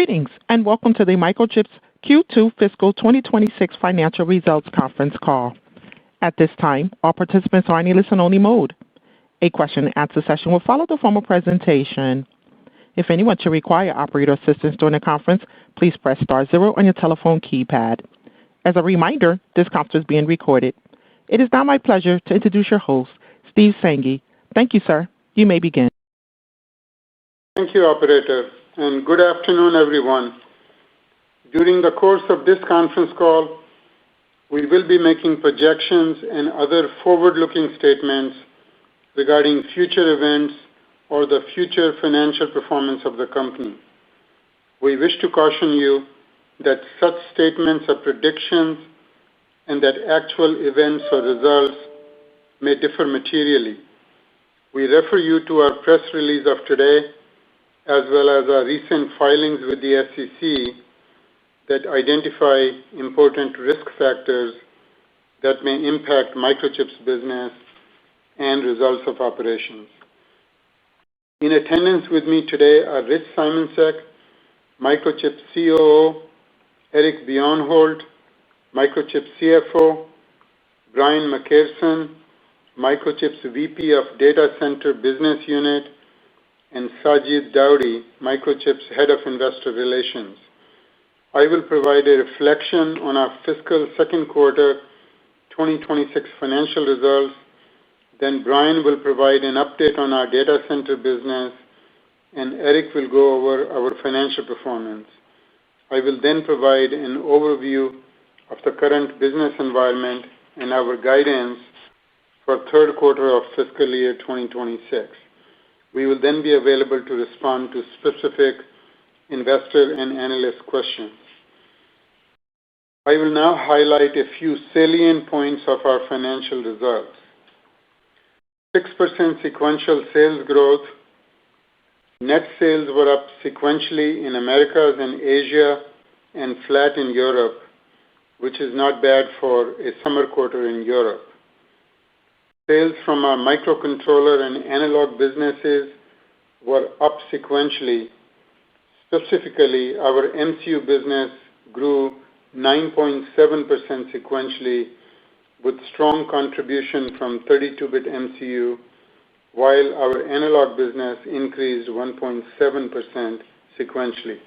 Greetings and welcome to the Microchip's Q2 Fiscal 2026 Financial Results Conference Call. At this time, all participants are in a listen-only mode. A question-and-answer session will follow the formal presentation. If anyone should require operator assistance during the conference, please press star zero on your telephone keypad. As a reminder, this conference is being recorded. It is now my pleasure to introduce your host, Steve Sanghi. Thank you, sir. You may begin. Thank you, Operator, and good afternoon, everyone. During the course of this conference call, we will be making projections and other forward-looking statements regarding future events or the future financial performance of the company. We wish to caution you that such statements are predictions and that actual events or results may differ materially. We refer you to our press release of today, as well as our recent filings with the SEC that identify important risk factors that may impact Microchip's business and results of operations. In attendance with me today are Rich Simoncic, Microchip COO, Eric Bjornholt, Microchip CFO, Brian McCarson, Microchip's VP of Data Center Business Unit, and Sajid Daudi, Microchip's Head of Investor Relations. I will provide a reflection on our fiscal second quarter 2026 financial results. Then Brian will provide an update on our data center business, and Eric will go over our financial performance. I will then provide an overview of the current business environment and our guidance for third quarter of fiscal year 2026. We will then be available to respond to specific investor and analyst questions. I will now highlight a few salient points of our financial results. 6% sequential sales growth. Net sales were up sequentially in Americas and Asia and flat in Europe, which is not bad for a summer quarter in Europe. Sales from our microcontroller and analog businesses were up sequentially. Specifically, our MCU business grew 9.7% sequentially, with strong contribution from 32-bit MCU, while our analog business increased 1.7% sequentially.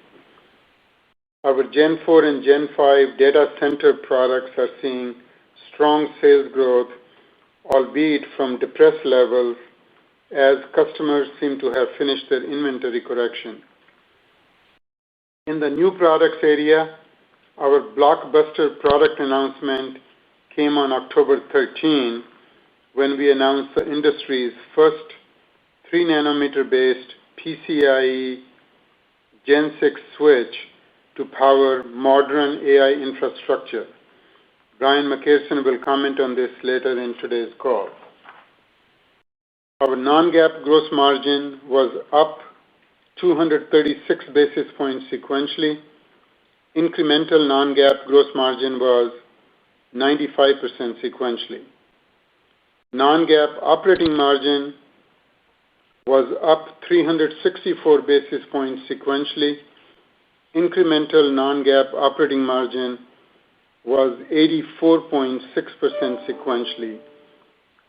Our Gen 4 and Gen 5 data center products are seeing strong sales growth, albeit from depressed levels, as customers seem to have finished their inventory correction. In the new products area, our blockbuster product announcement came on October 13, when we announced the industry's first 3-nanometer-based PCIe Gen 6 switch to power modern AI infrastructure. Brian McCarson will comment on this later in today's call. Our non-GAAP gross margin was up 236 basis points sequentially. Incremental non-GAAP gross margin was 95% sequentially. Non-GAAP operating margin was up 364 basis points sequentially. Incremental non-GAAP operating margin was 84.6% sequentially.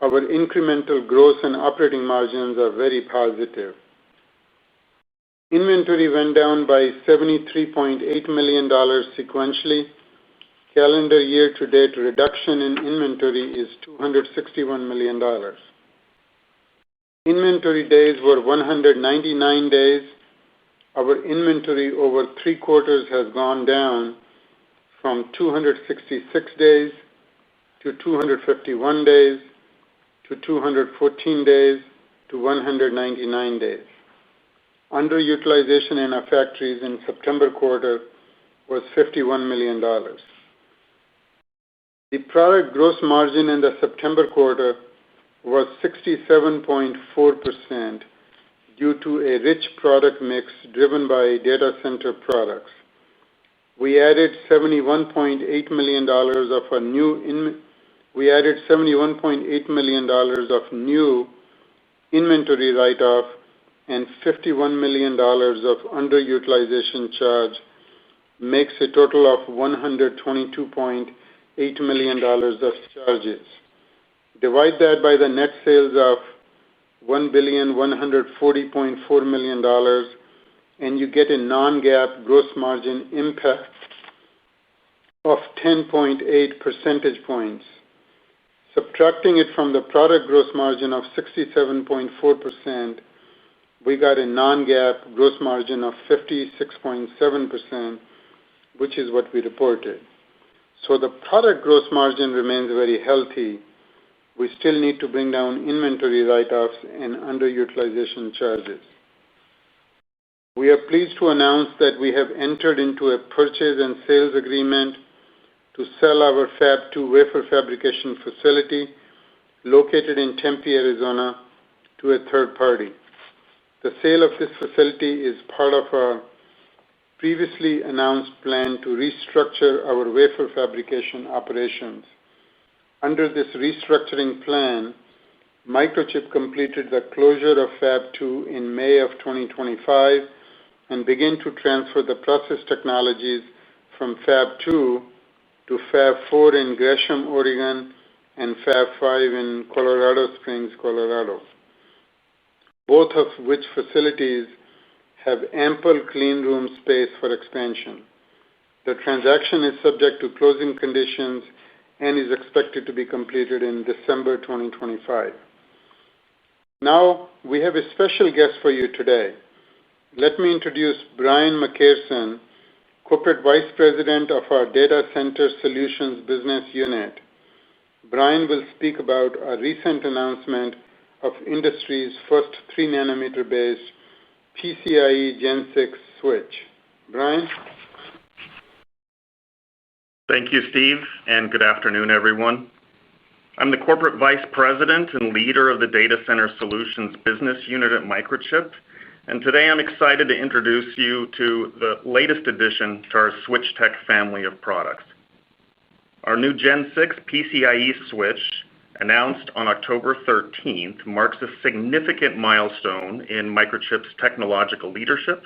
Our incremental gross and operating margins are very positive. Inventory went down by $73.8 million sequentially. Calendar year-to-date reduction in inventory is $261 million. Inventory days were 199 days. Our inventory over 3 quarters has gone down from 266 days to 251 days to 214 days to 199 days. Underutilization in our factories in September quarter was $51 million. The product gross margin in the September quarter was 67.4% due to a rich product mix driven by data center products. We added $71.8 million of new inventory write-off and $51 million of underutilization charge makes a total of $122.8 million of charges. Divide that by the net sales of $1,140.4 million, and you get a non-GAAP gross margin impact of 10.8 percentage points. Subtracting it from the product gross margin of 67.4%, we got a non-GAAP gross margin of 56.7%, which is what we reported. So the product gross margin remains very healthy. We still need to bring down inventory write-offs and underutilization charges. We are pleased to announce that we have entered into a purchase and sales agreement to sell our Fab 2 wafer fabrication facility located in Tempe, Arizona, to a third party. The sale of this facility is part of our previously announced plan to restructure our wafer fabrication operations. Under this restructuring plan, Microchip completed the closure of Fab 2 in May of 2025 and began to transfer the process technologies from Fab 2 to Fab 4 in Gresham, Oregon, and Fab 5 in Colorado Springs, Colorado, both of which facilities have ample clean room space for expansion. The transaction is subject to closing conditions and is expected to be completed in December 2025. Now, we have a special guest for you today. Let me introduce Brian McCarson, Corporate Vice President of our Data Center Solutions Business Unit. Brian will speak about our recent announcement of industry's first 3-nanometer based PCIe Gen 6 switch. Brian? Thank you, Steve, and good afternoon, everyone. I'm the Corporate Vice President and leader of the Data Center Solutions Business Unit at Microchip, and today I'm excited to introduce you to the latest addition to our SwitchTech family of products. Our new Gen 6 PCIe switch, announced on October 13th, marks a significant milestone in Microchip's technological leadership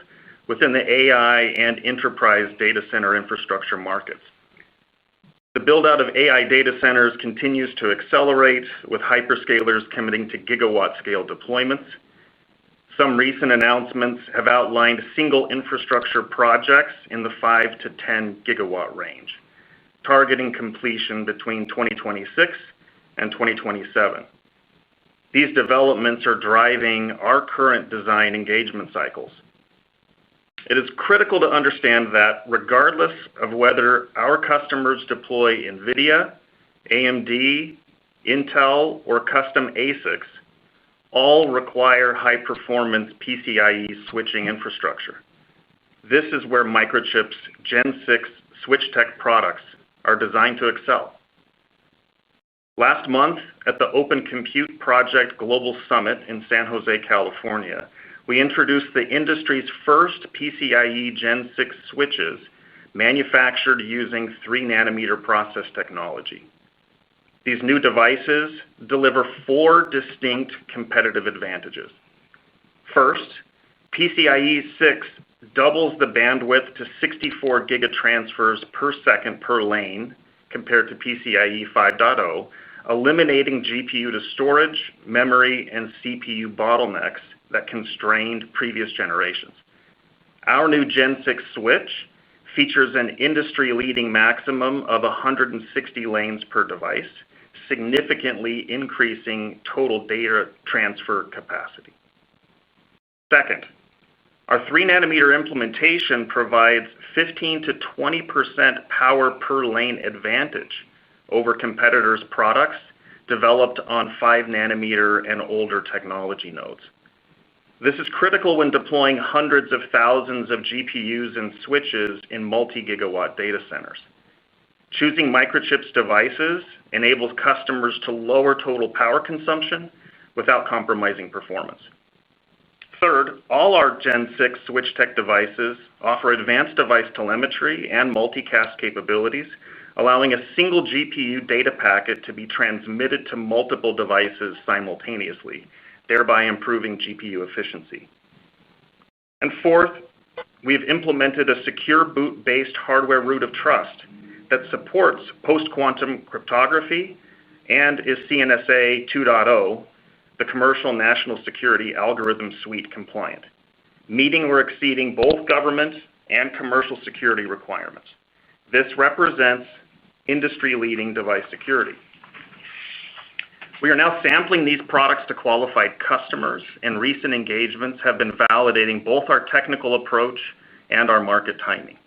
within the AI and enterprise data center infrastructure markets. The build-out of AI data centers continues to accelerate, with hyperscalers committing to gigawatt-scale deployments. Some recent announcements have outlined single infrastructure projects in the 5 to 10 gigawatt range, targeting completion between 2026 and 2027. These developments are driving our current design engagement cycles. It is critical to understand that regardless of whether our customers deploy NVIDIA, AMD, Intel, or custom ASICs, all require high-performance PCIe switching infrastructure. This is where Microchip's Gen 6 SwitchTech products are designed to excel. Last month, at the Open Compute Project Global Summit in San Jose, California, we introduced the industry's first PCIe Gen 6 switches manufactured using 3-nanometer process technology. These new devices deliver 4 distinct competitive advantages. First, PCIe 6 doubles the bandwidth to 64 gigatransfers per second per lane compared to PCIe 5.0, eliminating GPU to storage, memory, and CPU bottlenecks that constrained previous generations. Our new Gen 6 switch features an industry-leading maximum of 160 lanes per device, significantly increasing total data transfer capacity. Second, our 3-nanometer implementation provides 15 to 20% power per lane advantage over competitors' products developed on 5-nanometer and older technology nodes. This is critical when deploying hundreds of thousands of GPUs and switches in multi-gigawatt data centers. Choosing Microchip's devices enables customers to lower total power consumption without compromising performance. Third, all our Gen 6 SwitchTech devices offer advanced device telemetry and multicast capabilities, allowing a single GPU data packet to be transmitted to multiple devices simultaneously, thereby improving GPU efficiency. And fourth, we've implemented a secure boot-based hardware root of trust that supports post-quantum cryptography and is CNSA 2.0, the Commercial National Security Algorithm Suite compliant, meeting or exceeding both government and commercial security requirements. This represents industry-leading device security. We are now sampling these products to qualified customers, and recent engagements have been validating both our technical approach and our market timing.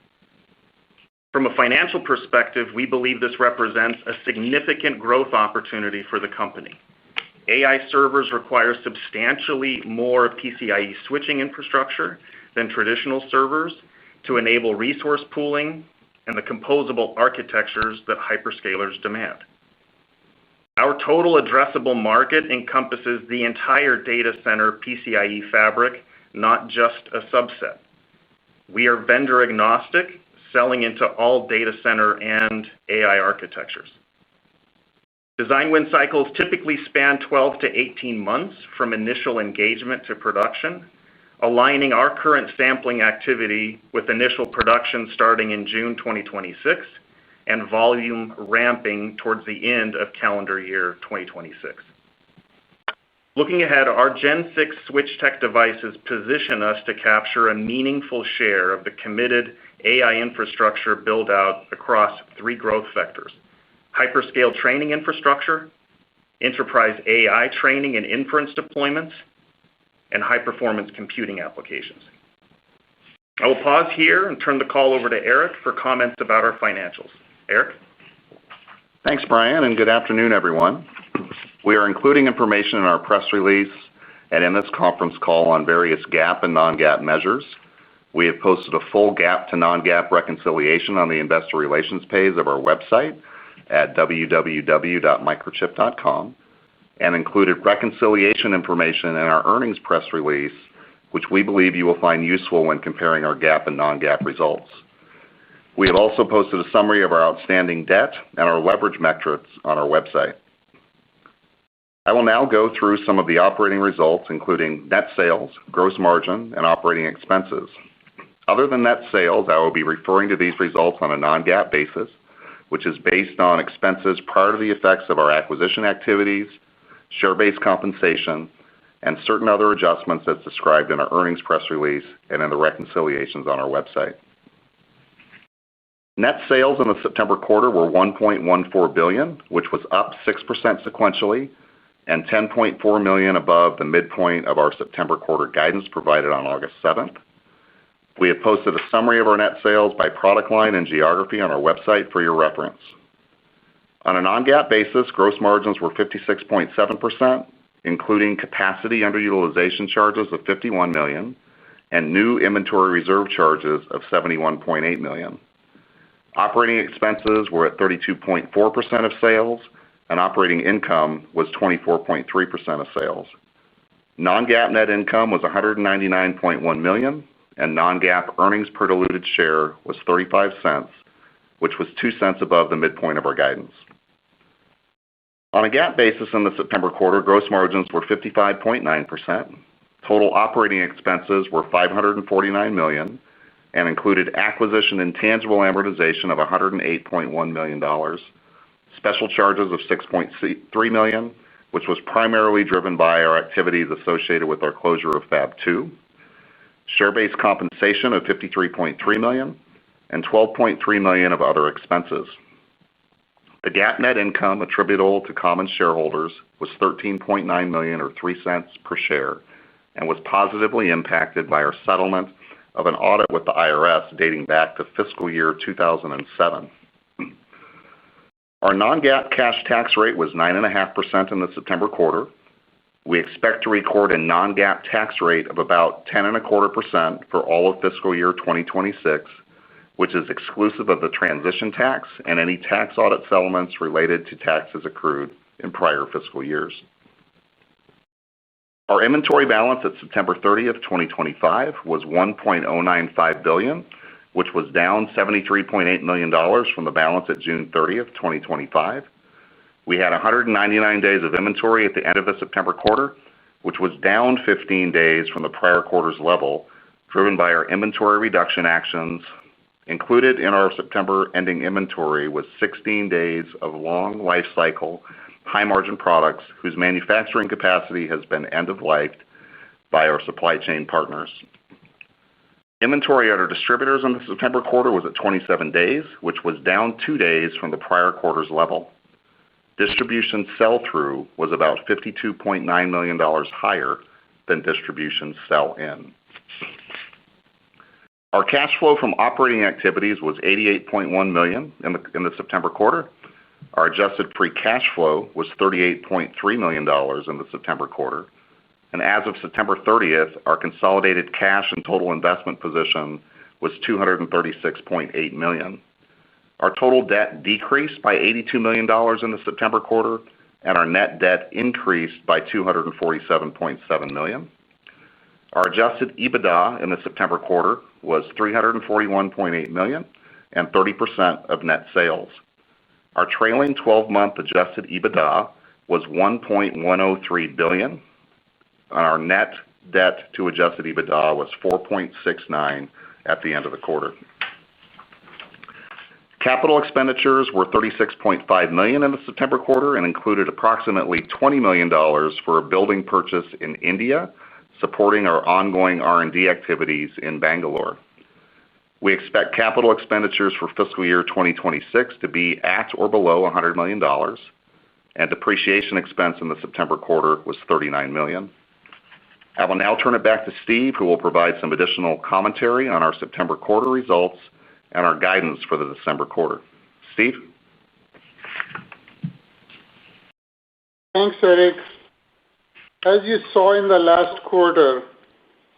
From a financial perspective, we believe this represents a significant growth opportunity for the company. AI servers require substantially more PCIe switching infrastructure than traditional servers to enable resource pooling and the composable architectures that hyperscalers demand. Our total addressable market encompasses the entire data center PCIe fabric, not just a subset. We are vendor agnostic, selling into all data center and AI architectures. Design win cycles typically span 12 to 18 months from initial engagement to production, aligning our current sampling activity with initial production starting in June 2026 and volume ramping towards the end of calendar year 2026. Looking ahead, our Gen 6 switch tech devices position us to capture a meaningful share of the committed AI infrastructure build-out across three growth vectors: hyperscale training infrastructure, enterprise AI training and inference deployments, and high-performance computing applications. I will pause here and turn the call over to Eric for comments about our financials. Eric? Thanks, Brian, and good afternoon, everyone. We are including information in our press release and in this conference call on various GAAP and non-GAAP measures. We have posted a full GAAP to non-GAAP reconciliation on the investor relations page of our website at www.microchip.com and included reconciliation information in our earnings press release, which we believe you will find useful when comparing our GAAP and non-GAAP results. We have also posted a summary of our outstanding debt and our leverage metrics on our website. I will now go through some of the operating results, including net sales, gross margin, and operating expenses. Other than net sales, I will be referring to these results on a non-GAAP basis, which is based on expenses prior to the effects of our acquisition activities, share-based compensation, and certain other adjustments as described in our earnings press release and in the reconciliations on our website. Net sales in the September quarter were $1.14 billion, which was up 6% sequentially and $10.4 million above the midpoint of our September quarter guidance provided on August 7th. We have posted a summary of our net sales by product line and geography on our website for your reference. On a non-GAAP basis, gross margins were 56.7%, including capacity underutilization charges of $51 million and new inventory reserve charges of $71.8 million. Operating expenses were at 32.4% of sales, and operating income was 24.3% of sales. Non-GAAP net income was $199.1 million, and non-GAAP earnings per diluted share was 35 cents, which was 2 cents above the midpoint of our guidance. On a GAAP basis in the September quarter, gross margins were 55.9%. Total operating expenses were $549 million and included acquisition and tangible amortization of $108.1 million, special charges of $6.3 million, which was primarily driven by our activities associated with our closure of Fab 2, share-based compensation of $53.3 million, and $12.3 million of other expenses. The GAAP net income attributable to common shareholders was $13.9 million or 3 cents per share and was positively impacted by our settlement of an audit with the IRS dating back to fiscal year 2007. Our non-GAAP cash tax rate was 9.5% in the September quarter. We expect to record a non-GAAP tax rate of about 10.25% for all of fiscal year 2026, which is exclusive of the transition tax and any tax audit settlements related to taxes accrued in prior fiscal years. Our inventory balance at September 30th, 2025 was $1.095 billion, which was down $73.8 million from the balance at June 30th, 2025. We had 199 days of inventory at the end of the September quarter, which was down 15 days from the prior quarter's level, driven by our inventory reduction actions. Included in our September ending inventory was 16 days of long life cycle, high-margin products whose manufacturing capacity has been end-of-lifed by our supply chain partners. Inventory at our distributors in the September quarter was at 27 days, which was down 2 days from the prior quarter's level. Distribution sell-through was about $52.9 million higher than distribution sell-in. Our cash flow from operating activities was $88.1 million in the September quarter. Our adjusted free cash flow was $38.3 million in the September quarter. And as of September 30th, our consolidated cash and total investment position was $236.8 million. Our total debt decreased by $82 million in the September quarter, and our net debt increased by $247.7 million. Our adjusted EBITDA in the September quarter was $341.8 million and 30% of net sales. Our trailing 12-month adjusted EBITDA was $1.103 billion, and our net debt to adjusted EBITDA was 4.69 at the end of the quarter. Capital expenditures were $36.5 million in the September quarter and included approximately $20 million for a building purchase in India, supporting our ongoing R&D activities in Bangalore. We expect capital expenditures for fiscal year 2026 to be at or below $100 million, and depreciation expense in the September quarter was $39 million. I will now turn it back to Steve, who will provide some additional commentary on our September quarter results and our guidance for the December quarter. Steve? Thanks, Eric. As you saw in the last quarter,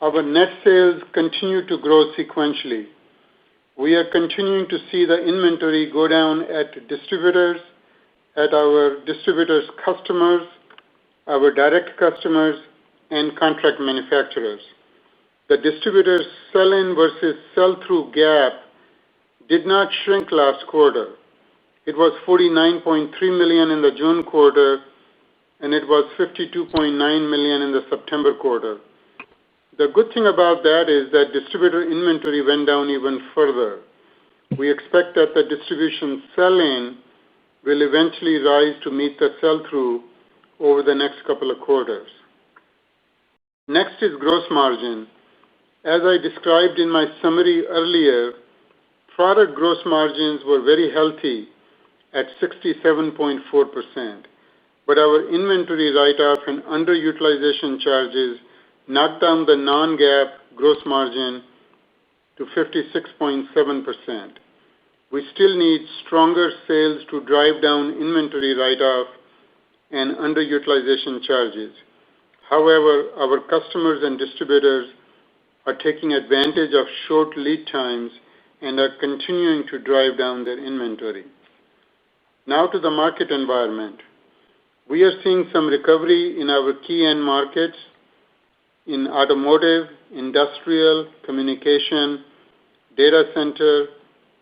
our net sales continue to grow sequentially. We are continuing to see the inventory go down at distributors, at our distributors' customers, our direct customers, and contract manufacturers. The distributors' sell-in versus sell-through gap did not shrink last quarter. It was $49.3 million in the June quarter, and it was $52.9 million in the September quarter. The good thing about that is that distributor inventory went down even further. We expect that the distribution sell-in will eventually rise to meet the sell-through over the next couple of quarters. Next is gross margin. As I described in my summary earlier, product gross margins were very healthy at 67.4%, but our inventory write-off and underutilization charges knocked down the non-GAAP gross margin to 56.7%. We still need stronger sales to drive down inventory write-off and underutilization charges. However, our customers and distributors are taking advantage of short lead times and are continuing to drive down their inventory. Now to the market environment. We are seeing some recovery in our key end markets in automotive, industrial, communication, data center,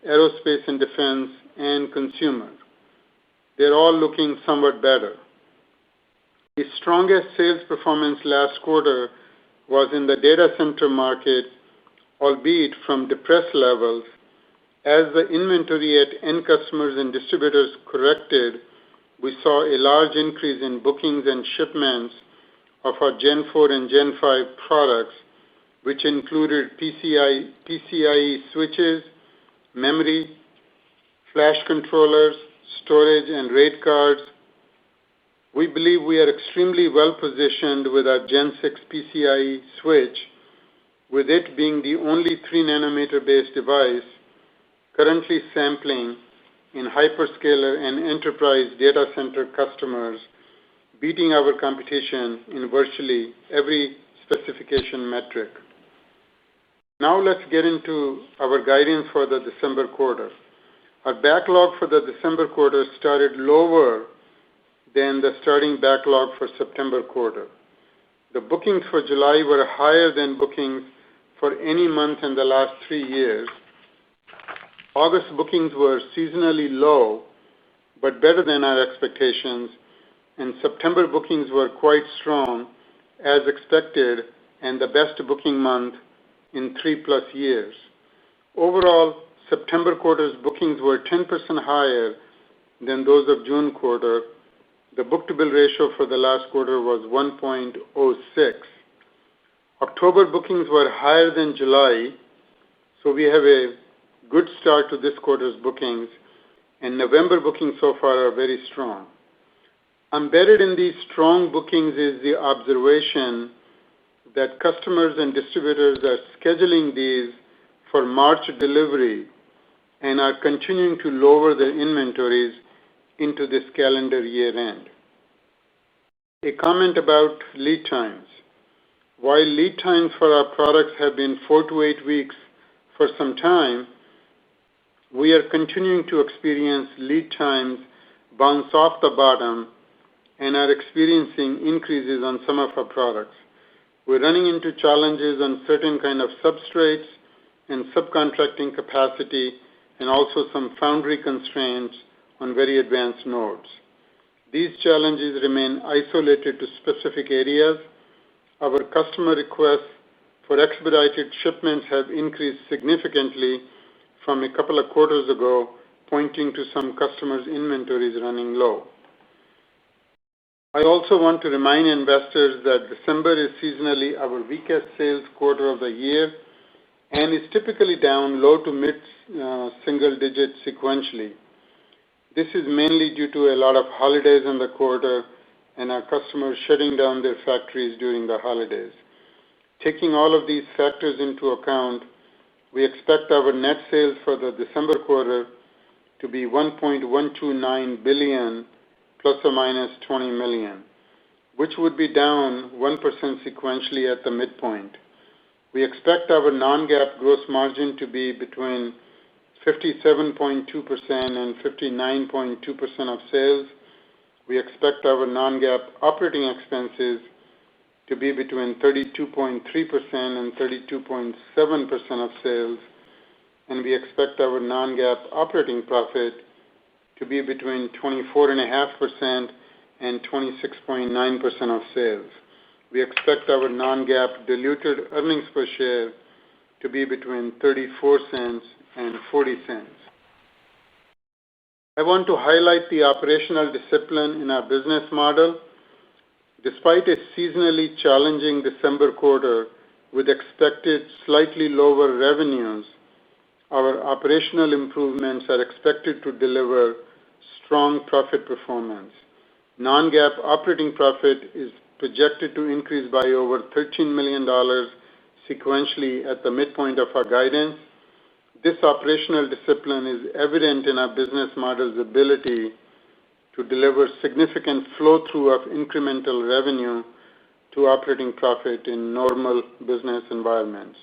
aerospace and defense, and consumer. They're all looking somewhat better. The strongest sales performance last quarter was in the data center market, albeit from depressed levels. As the inventory at end customers and distributors corrected, we saw a large increase in bookings and shipments of our Gen 4 and Gen 5 products, which included PCIe switches, memory, flash controllers, storage, and RAID cards. We believe we are extremely well positioned with our Gen 6 PCIe switch, with it being the only 3nm based device currently sampling in hyperscaler and enterprise data center customers, beating our competition in virtually every specification metric. Now let's get into our guidance for the December quarter. Our backlog for the December quarter started lower than the starting backlog for September quarter. The bookings for July were higher than bookings for any month in the last 3 years. August bookings were seasonally low, but better than our expectations, and September bookings were quite strong, as expected, and the best booking month in 3+ years. Overall, September quarter's bookings were 10% higher than those of June quarter. The book-to-bill ratio for the last quarter was 1.06. October bookings were higher than July, so we have a good start to this quarter's bookings, and November bookings so far are very strong. Embedded in these strong bookings is the observation that customers and distributors are scheduling these for March delivery and are continuing to lower their inventories into this calendar year end. A comment about lead times. While lead times for our products have been 4 to 8 weeks for some time, we are continuing to experience lead times bounce off the bottom and are experiencing increases on some of our products. We're running into challenges on certain kind of substrates and subcontracting capacity, and also some foundry constraints on very advanced nodes. These challenges remain isolated to specific areas. Our customer requests for expedited shipments have increased significantly from a couple of quarters ago, pointing to some customers' inventories running low. I also want to remind investors that December is seasonally our weakest sales quarter of the year and is typically down low to mid single digits sequentially. This is mainly due to a lot of holidays in the quarter and our customers shutting down their factories during the holidays. Taking all of these factors into account, we expect our net sales for the December quarter to be $1.129 billion ±$20 million, which would be down 1% sequentially at the midpoint. We expect our non-GAAP gross margin to be between 57.2% and 59.2% of sales. We expect our non-GAAP operating expenses to be between 32.3% and 32.7% of sales, and we expect our non-GAAP operating profit to be between 24.5% and 26.9% of sales. We expect our non-GAAP diluted earnings per share to be between 34 cents and 40 cents. I want to highlight the operational discipline in our business model. Despite a seasonally challenging December quarter with expected slightly lower revenues, our operational improvements are expected to deliver strong profit performance. Non-GAAP operating profit is projected to increase by over $13 million sequentially at the midpoint of our guidance. This operational discipline is evident in our business model's ability to deliver significant flow-through of incremental revenue to operating profit in normal business environments.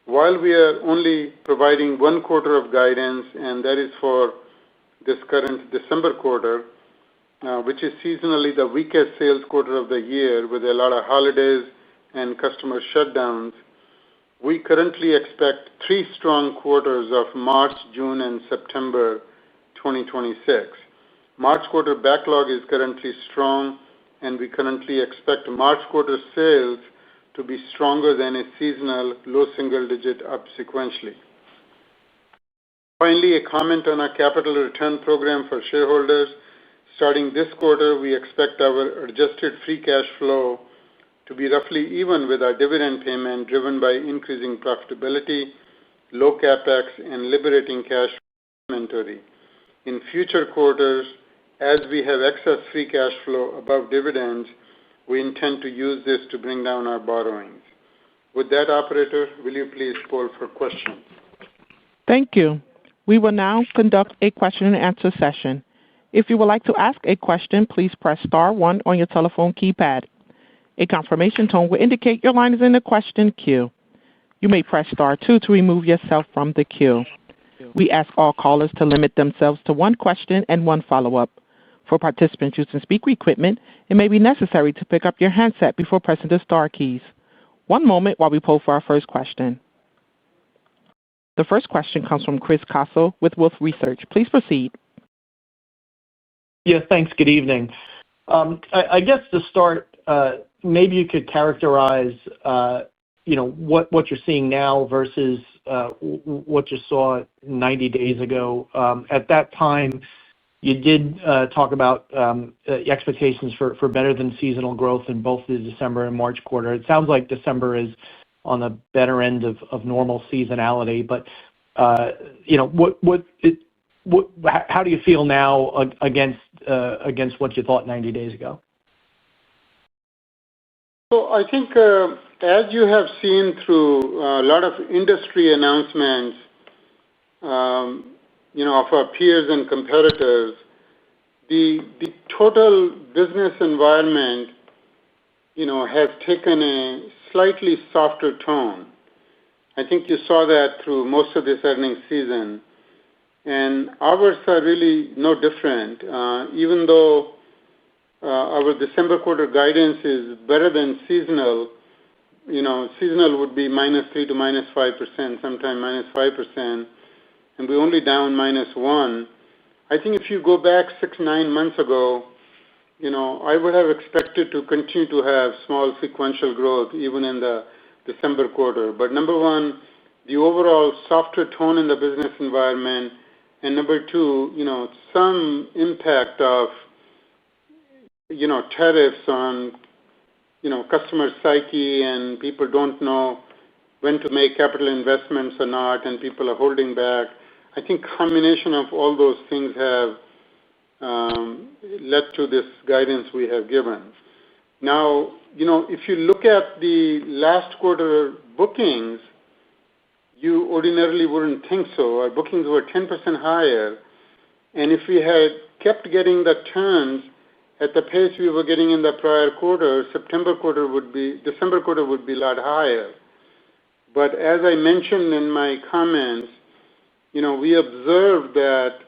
While we are only providing one quarter of guidance, and that is for this current December quarter, which is seasonally the weakest sales quarter of the year with a lot of holidays and customer shutdowns, we currently expect 3 strong quarters of March, June, and September 2026. March quarter backlog is currently strong, and we currently expect March quarter sales to be stronger than a seasonal low single-digit up sequentially. Finally, a comment on our capital return program for shareholders. Starting this quarter, we expect our adjusted free cash flow to be roughly even with our dividend payment, driven by increasing profitability, low capex, and liberating cash inventory. In future quarters, as we have excess free cash flow above dividends, we intend to use this to bring down our borrowings. With that, operator, will you please poll for questions? Thank you. We will now conduct a question and answer session. If you would like to ask a question, please press star 1 on your telephone keypad. A confirmation tone will indicate your line is in the question queue. You may press star 2 to remove yourself from the queue. We ask all callers to limit themselves to 1 question and 1 follow-up. For participants using speaker equipment, it may be necessary to pick up your handset before pressing the star keys. One moment while we poll for our first question. The first question comes from Chris Caso with Wolfe Research. Please proceed. Yes, thanks. Good evening. I guess to start, maybe you could characterize what you're seeing now versus what you saw 90 days ago. At that time, you did talk about expectations for better than seasonal growth in both the December and March quarter. It sounds like December is on the better end of normal seasonality, but how do you feel now against what you thought 90 days ago? So I think, as you have seen through a lot of industry announcements, of our peers and competitors, the total business environment, has taken a slightly softer tone. I think you saw that through most of this earnings season, and ours are really no different. Even though our December quarter guidance is better than seasonal, seasonal would be -3% to -5%, sometime -5%, and we're only down -1%. I think if you go back 6-9 months ago, I would have expected to continue to have small sequential growth even in the December quarter. But number one, the overall softer tone in the business environment, and number two, some impact of tariffs on customer psyche, and people don't know when to make capital investments or not, and people are holding back. I think combination of all those things have led to this guidance we have given. Now, if you look at the last quarter bookings, you ordinarily wouldn't think so. Our bookings were 10% higher, and if we had kept getting the turns at the pace we were getting in the prior quarter, December quarter would be a lot higher. But as I mentioned in my comments, we observed that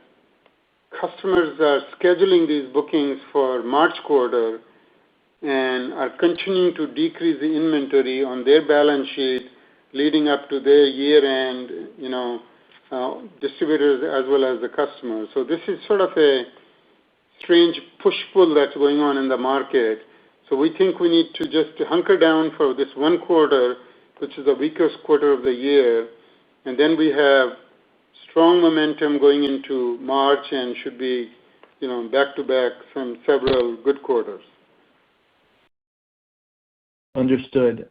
customers are scheduling these bookings for March quarter and are continuing to decrease the inventory on their balance sheet leading up to their year-end, distributors as well as the customers. So this is sort of a strange push-pull that's going on in the market. So we think we need to just hunker down for this one quarter, which is the weakest quarter of the year, and then we have strong momentum going into March and should be, back-to-back several good quarters. Understood.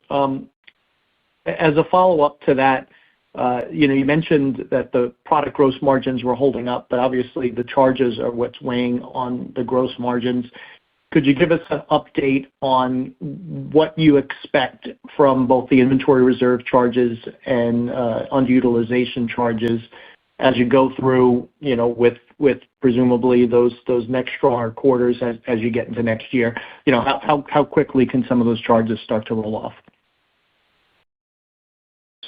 As a follow-up to that, you mentioned that the product gross margins were holding up, but obviously the charges are what's weighing on the gross margins. Could you give us an update on what you expect from both the inventory reserve charges and underutilization charges as you go through, with presumably those next stronger quarters as you get into next year? How quickly can some of those charges start to roll off?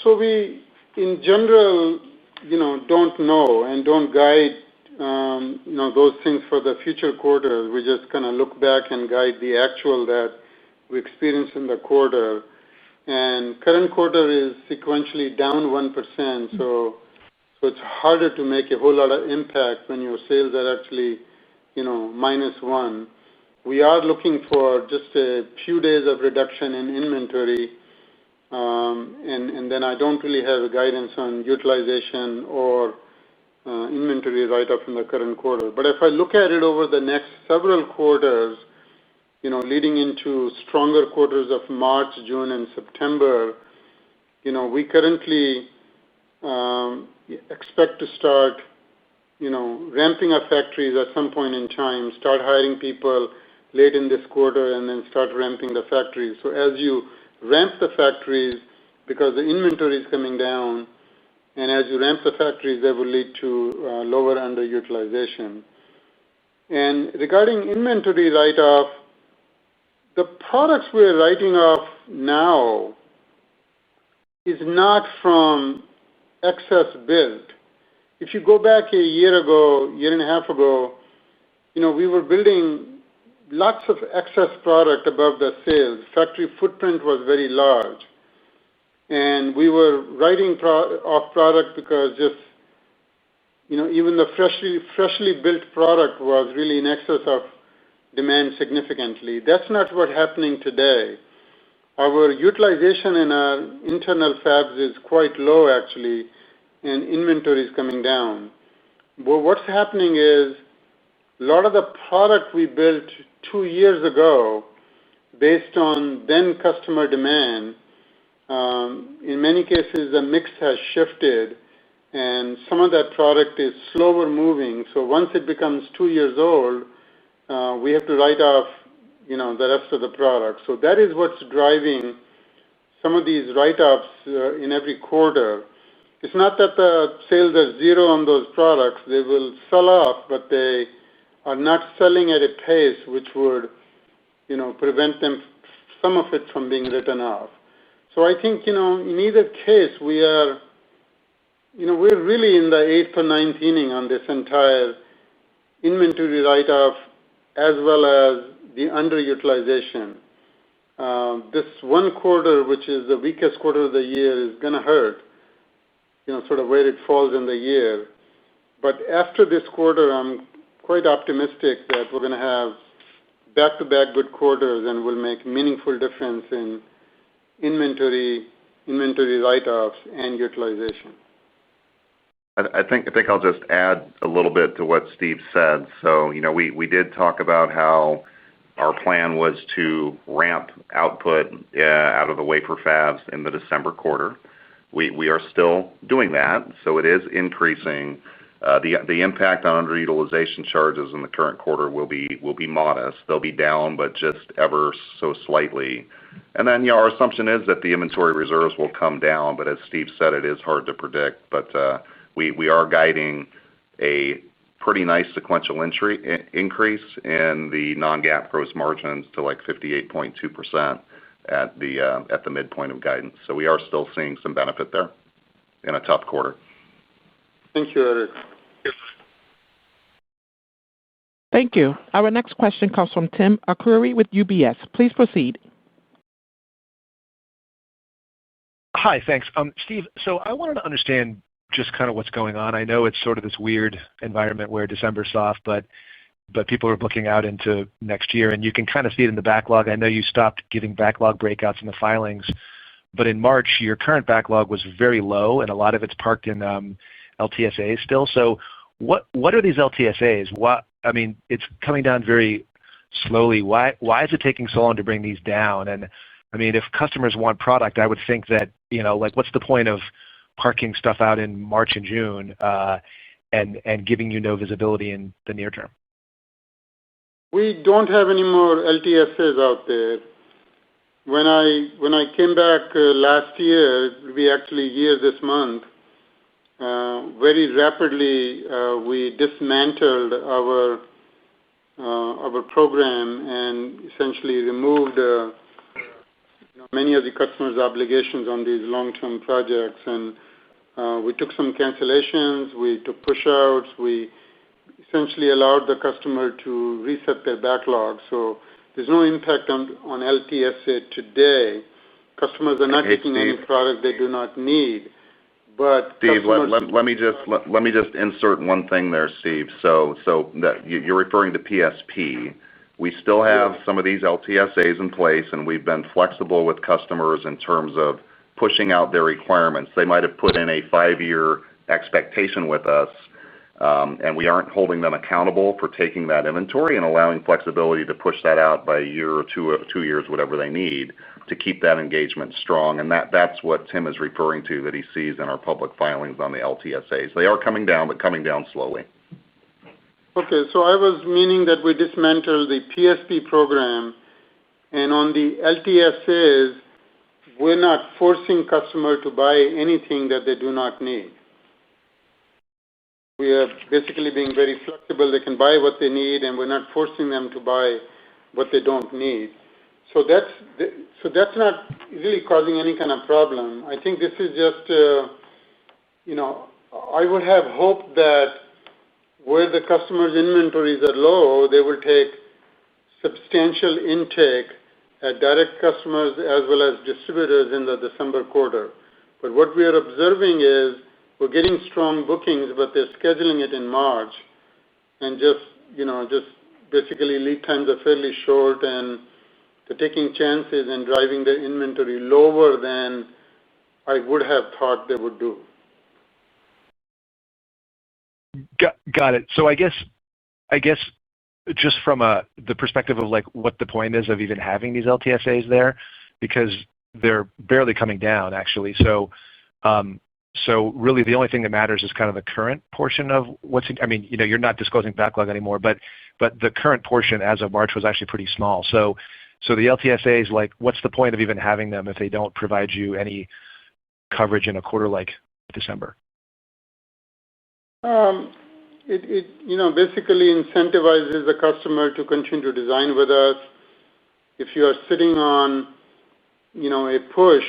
So we, in general, don't know and don't guide, those things for the future quarters. We just kind of look back and guide the actual that we experienced in the quarter. And current quarter is sequentially down 1%, so it's harder to make a whole lot of impact when your sales are actually, -1. We are looking for just a few days of reduction in inventory, and then I don't really have a guidance on utilization or inventory write-up in the current quarter. But if I look at it over the next several quarters, leading into stronger quarters of March, June, and September, we currently expect to start, ramping up factories at some point in time, start hiring people late in this quarter, and then start ramping the factories. So as you ramp the factories, because the inventory is coming down, and as you ramp the factories, that will lead to lower underutilization. And regarding inventory write-off, the products we're writing off now is not from excess build. If you go back a year and a half ago, we were building lots of excess product above the sales. Factory footprint was very large, and we were writing off product because just, even the freshly built product was really in excess of demand significantly. That's not what's happening today. Our utilization in our internal fabs is quite low, actually, and inventory is coming down. But what's happening is a lot of the product we built 2 years ago, based on then customer demand, in many cases the mix has shifted, and some of that product is slower moving. So once it becomes 2 years old, we have to write off, the rest of the product. So that is what's driving some of these write-offs in every quarter. It's not that the sales are zero on those products. They will sell off, but they are not selling at a pace which would, prevent them, some of it from being written off. So I think, in either case, we're really in the 8th or 9th inning on this entire inventory write-off as well as the underutilization. This one quarter, which is the weakest quarter of the year, is going to hurt, sort of where it falls in the year. But after this quarter, I'm quite optimistic that we're going to have back-to-back good quarters and will make meaningful difference in inventory write-offs and utilization. I think I'll just add a little bit to what Steve said. So, we did talk about how our plan was to ramp output out of the wafer fabs in the December quarter. We are still doing that, so it is increasing. The impact on underutilization charges in the current quarter will be modest. They'll be down, but just ever so slightly. And then, our assumption is that the inventory reserves will come down, but as Steve said, it is hard to predict. But we are guiding a pretty nice sequential increase in the non-GAAP gross margins to like 58.2% at the midpoint of guidance. So we are still seeing some benefit there in a tough quarter. Thank you, Eric. Thank you. Our next question comes from Tim Arcuri with UBS. Please proceed. Hi, thanks. Steve, so I wanted to understand just kind of what's going on. I know it's sort of this weird environment where December's soft, but people are looking out into next year, and you can kind of see it in the backlog. I know you stopped giving backlog breakouts in the filings, but in March, your current backlog was very low, and a lot of it's parked in LTSAs still. So what are these LTSAs? It's coming down very slowly. Why is it taking so long to bring these down? And if customers want product, I would think that, what's the point of parking stuff out in March and June and giving you no visibility in the near term? We don't have any more LTSAs out there. When I came back last year, we actually here this month, very rapidly we dismantled our program and essentially removed many of the customers' obligations on these long-term projects. And we took some cancellations, we took push-outs, we essentially allowed the customer to reset their backlog. So there's no impact on LTSA today. Customers are not taking any product they do not need. But Steve, let me just insert one thing there, Steve. So that you're referring to PSP. We still have some of these LTSAs in place, and we've been flexible with customers in terms of pushing out their requirements. They might have put in a 5-year expectation with us, and we aren't holding them accountable for taking that inventory and allowing flexibility to push that out by a year or 2 years, whatever they need, to keep that engagement strong. And that's what Tim is referring to, that he sees in our public filings on the LTSAs. They are coming down, but coming down slowly. Okay, so I was meaning that we dismantled the PSP program, and on the LTSAs, we're not forcing customer to buy anything that they do not need. We are basically being very flexible. They can buy what they need, and we're not forcing them to buy what they don't need. So that's not really causing any kind of problem. I think this is just, I would have hoped that where the customer's inventories are low, they will take substantial intake at direct customers as well as distributors in the December quarter. But what we are observing is we're getting strong bookings, but they're scheduling it in March, and just basically lead times are fairly short, and they're taking chances and driving their inventory lower than I would have thought they would do. Got it. So I guess just from the perspective of like what the point is of even having these LTSAs there, because they're barely coming down actually. So really the only thing that matters is kind of the current portion of what's in, I mean, you're not disclosing backlog anymore, but the current portion as of March was actually pretty small. So the LTSAs, like, what's the point of even having them if they don't provide you any coverage in a quarter like December? It basically incentivizes the customer to continue to design with us. If you are sitting on, a push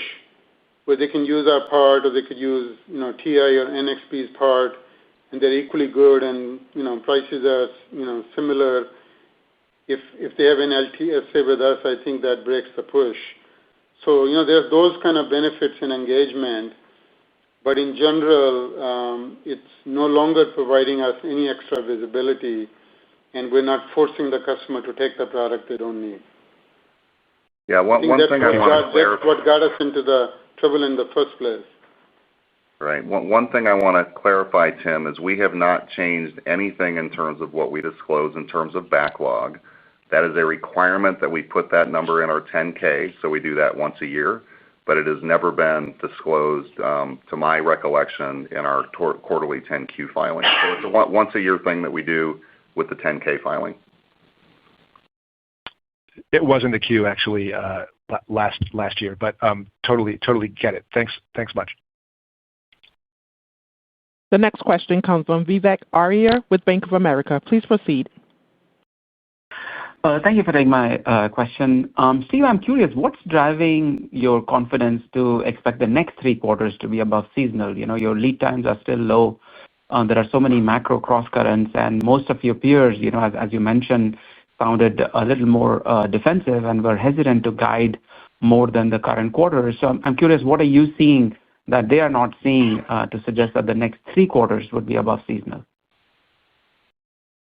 where they can use our part or they could use, TI or NXP's part, and they're equally good and, prices are, similar. If they have an LTSA with us, I think that breaks the push. So, there's those kind of benefits in engagement. But in general, it's no longer providing us any extra visibility, and we're not forcing the customer to take the product they don't need. Yeah, one thing I want to clarify. That's what got us into the trouble in the first place. Right. One thing I want to clarify, Tim, is we have not changed anything in terms of what we disclose in terms of backlog. That is a requirement that we put that number in our 10K, so we do that once a year. But it has never been disclosed, to my recollection, in our quarterly 10Q filing. So it's a once-a-year thing that we do with the 10K filing. It was in the queue, actually, last year, but totally get it. Thanks much. The next question comes from Vivek Arya with Bank of America. Please proceed. Thank you for taking my question. Steve, I'm curious, what's driving your confidence to expect the next 3 quarters to be above seasonal? Your lead times are still low. There are so many macro cross currents, and most of your peers, as you mentioned, sounded a little more defensive and were hesitant to guide more than the current quarter. So I'm curious, what are you seeing that they are not seeing to suggest that the next 3 quarters would be above seasonal?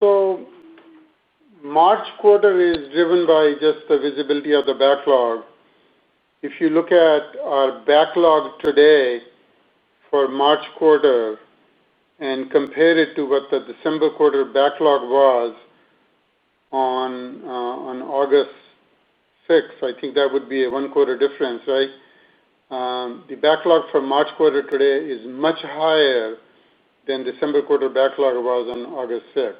So March quarter is driven by just the visibility of the backlog. If you look at our backlog today for March quarter and compare it to what the December quarter backlog was on August 6th, I think that would be a 1-quarter difference, right? The backlog for March quarter today is much higher than December quarter backlog was on August 6th.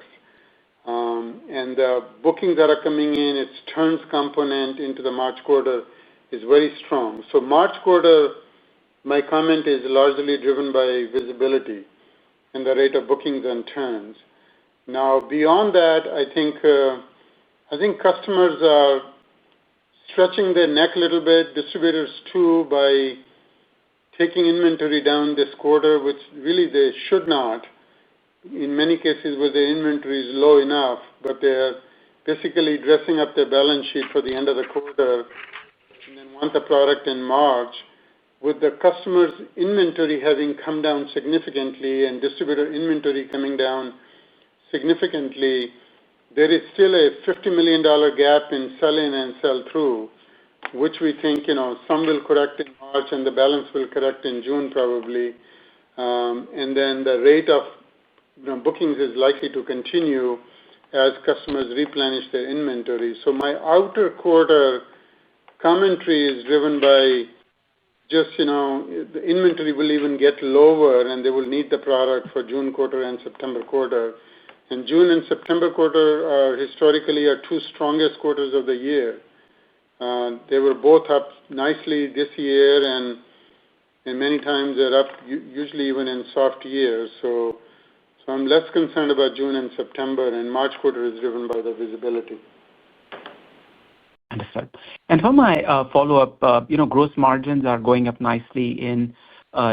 And the bookings that are coming in, its turns component into the March quarter is very strong. So March quarter, my comment is largely driven by visibility and the rate of bookings and turns. Now, beyond that, I think customers are stretching their neck a little bit, distributors too, by taking inventory down this quarter, which really they should not. In many cases where their inventory is low enough, but they're basically dressing up their balance sheet for the end of the quarter and then want the product in March. With the customer's inventory having come down significantly and distributor inventory coming down significantly, there is still a $50 million gap in sell-in and sell-through, which we think, some will correct in March and the balance will correct in June probably. And then the rate of bookings is likely to continue as customers replenish their inventory. So my outer quarter commentary is driven by just, the inventory will even get lower and they will need the product for June quarter and September quarter. And June and September quarter are historically our 2 strongest quarters of the year. They were both up nicely this year and many times they're up usually even in soft years. So I'm less concerned about June and September, and March quarter is driven by the visibility. Understood. And for my follow-up, gross margins are going up nicely in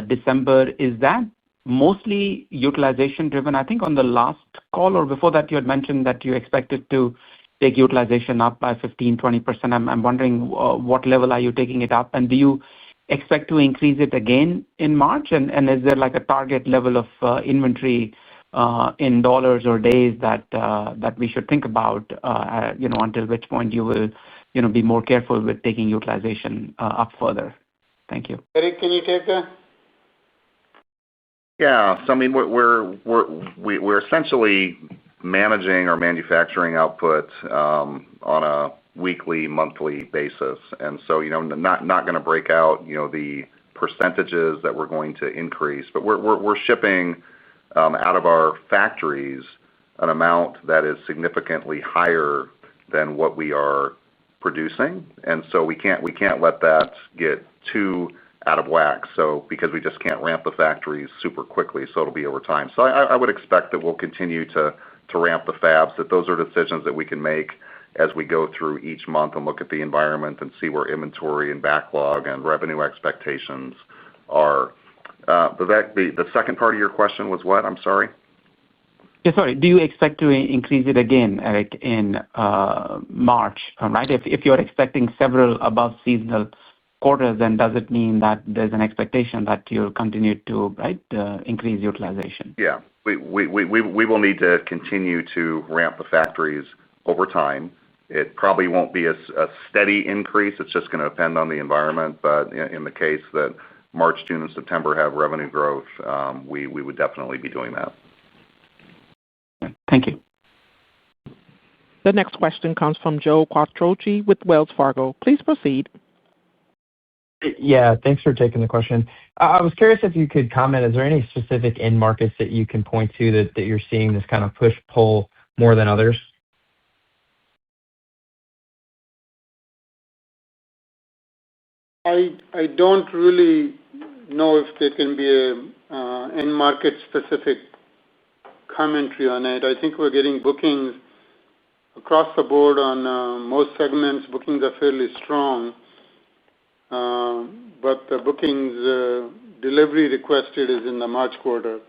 December. Is that mostly utilization driven? I think on the last call or before that, you had mentioned that you expected to take utilization up by 15-20%. I'm wondering what level are you taking it up, and do you expect to increase it again in March? And is there like a target level of inventory in dollars or days that we should think about, until which point you will be more careful with taking utilization up further? Thank you. Eric, can you take that? Yeah. So I mean, we're essentially managing our manufacturing output on a weekly, monthly basis, and so not going to break out the percentages that we're going to increase, but we're shipping out of our factories an amount that is significantly higher than what we are producing, and so we can't let that get too out of whack. So because we just can't ramp the factories super quickly, so it'll be over time. So I would expect that we'll continue to ramp the fabs. That those are decisions that we can make as we go through each month and look at the environment and see where inventory and backlog and revenue expectations are. The second part of your question was what? I'm sorry. Yeah, sorry. Do you expect to increase it again, Eric, in March? Right? If you're expecting several above seasonal quarters, then does it mean that there's an expectation that you'll continue to increase utilization? Yeah, we will need to continue to ramp the factories over time. It probably won't be a steady increase. It's just going to depend on the environment. But in the case that March, June, and September have revenue growth, we would definitely be doing that. Thank you. The next question comes from Joe Quattrocchi with Wells Fargo. Please proceed. Yeah, thanks for taking the question. I was curious if you could comment, is there any specific end markets that you can point to that you're seeing this kind of push-pull more than others? I don't really know if there can be an end market specific commentary on it. I think we're getting bookings across the board on most segments. Bookings are fairly strong, but the bookings delivery requested is in the March quarter,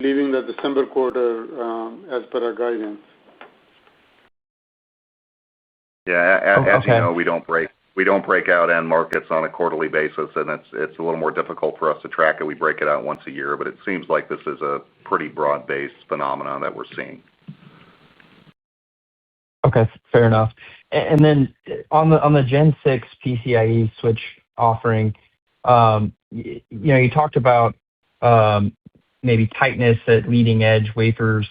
leaving the December quarter as per our guidance. Yeah, as you know, we don't break out end markets on a quarterly basis, and it's a little more difficult for us to track it. We break it out once a year, but it seems like this is a pretty broad-based phenomenon that we're seeing. Okay, fair enough. And then on the Gen 6 PCIe switch offering, you talked about maybe tightness at leading edge wafers.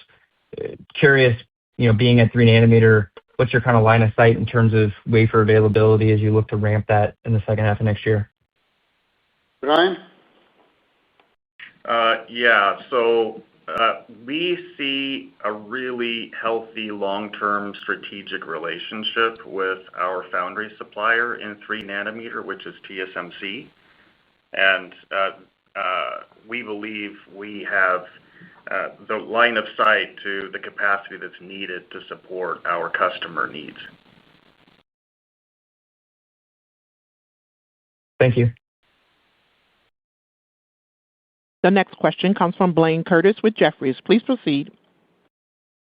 Curious, being at 3 nanometer, what's your kind of line of sight in terms of wafer availability as you look to ramp that in the second half of next year? Brian? Yeah, so we see a really healthy long-term strategic relationship with our foundry supplier in 3 nanometer, which is TSMC. And we believe we have the line of sight to the capacity that's needed to support our customer needs. Thank you. The next question comes from Blayne Curtis with Jefferies. Please proceed.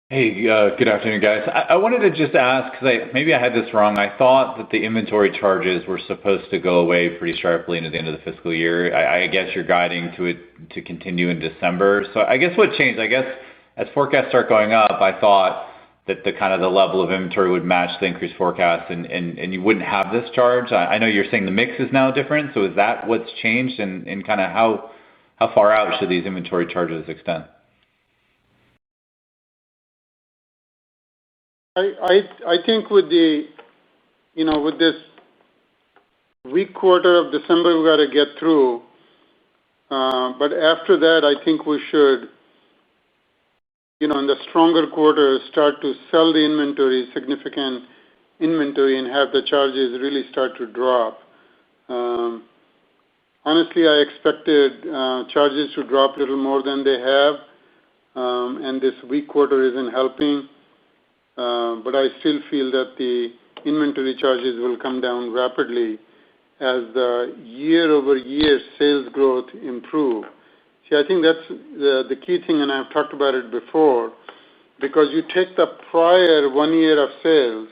Hey, good afternoon, guys. I wanted to just ask, because maybe I had this wrong. I thought that the inventory charges were supposed to go away pretty sharply into the end of the fiscal year. I guess you're guiding to it to continue in December. So I guess what changed? I guess as forecasts start going up, I thought that the level of inventory would match the increased forecast, and you wouldn't have this charge. I know you're saying the mix is now different. So is that what's changed, and kind of how far out should these inventory charges extend? I think with this weak quarter of December, we got to get through. But after that, I think we should, in the stronger quarters, start to sell the inventory, significant inventory, and have the charges really start to drop. Honestly, I expected charges to drop a little more than they have, and this weak quarter isn't helping. But I still feel that the inventory charges will come down rapidly as the year-over-year sales growth improve. See, I think that's the key thing, and I've talked about it before, because you take the prior 1 year of sales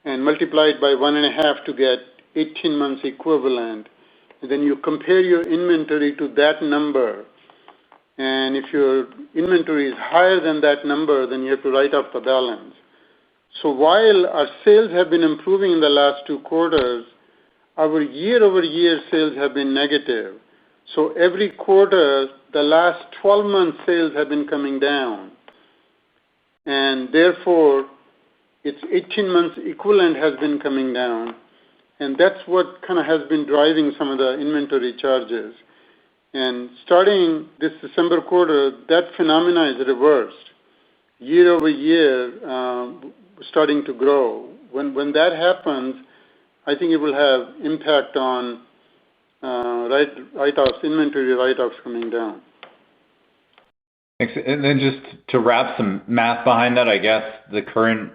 and multiply it by 1.5 to get 18 months equivalent, and then you compare your inventory to that number, And if your inventory is higher than that number, then you have to write off the balance. So while our sales have been improving in the last 2 quarters, our year-over-year sales have been negative. So every quarter, the last 12 months sales have been coming down. And therefore, its 18 months equivalent has been coming down. And that's what kind of has been driving some of the inventory charges. And starting this December quarter, that phenomena is reversed. Year over year, starting to grow. When that happens, I think it will have impact on write-offs, inventory write-offs coming down. Thanks. And then just to wrap some math behind that, I guess the current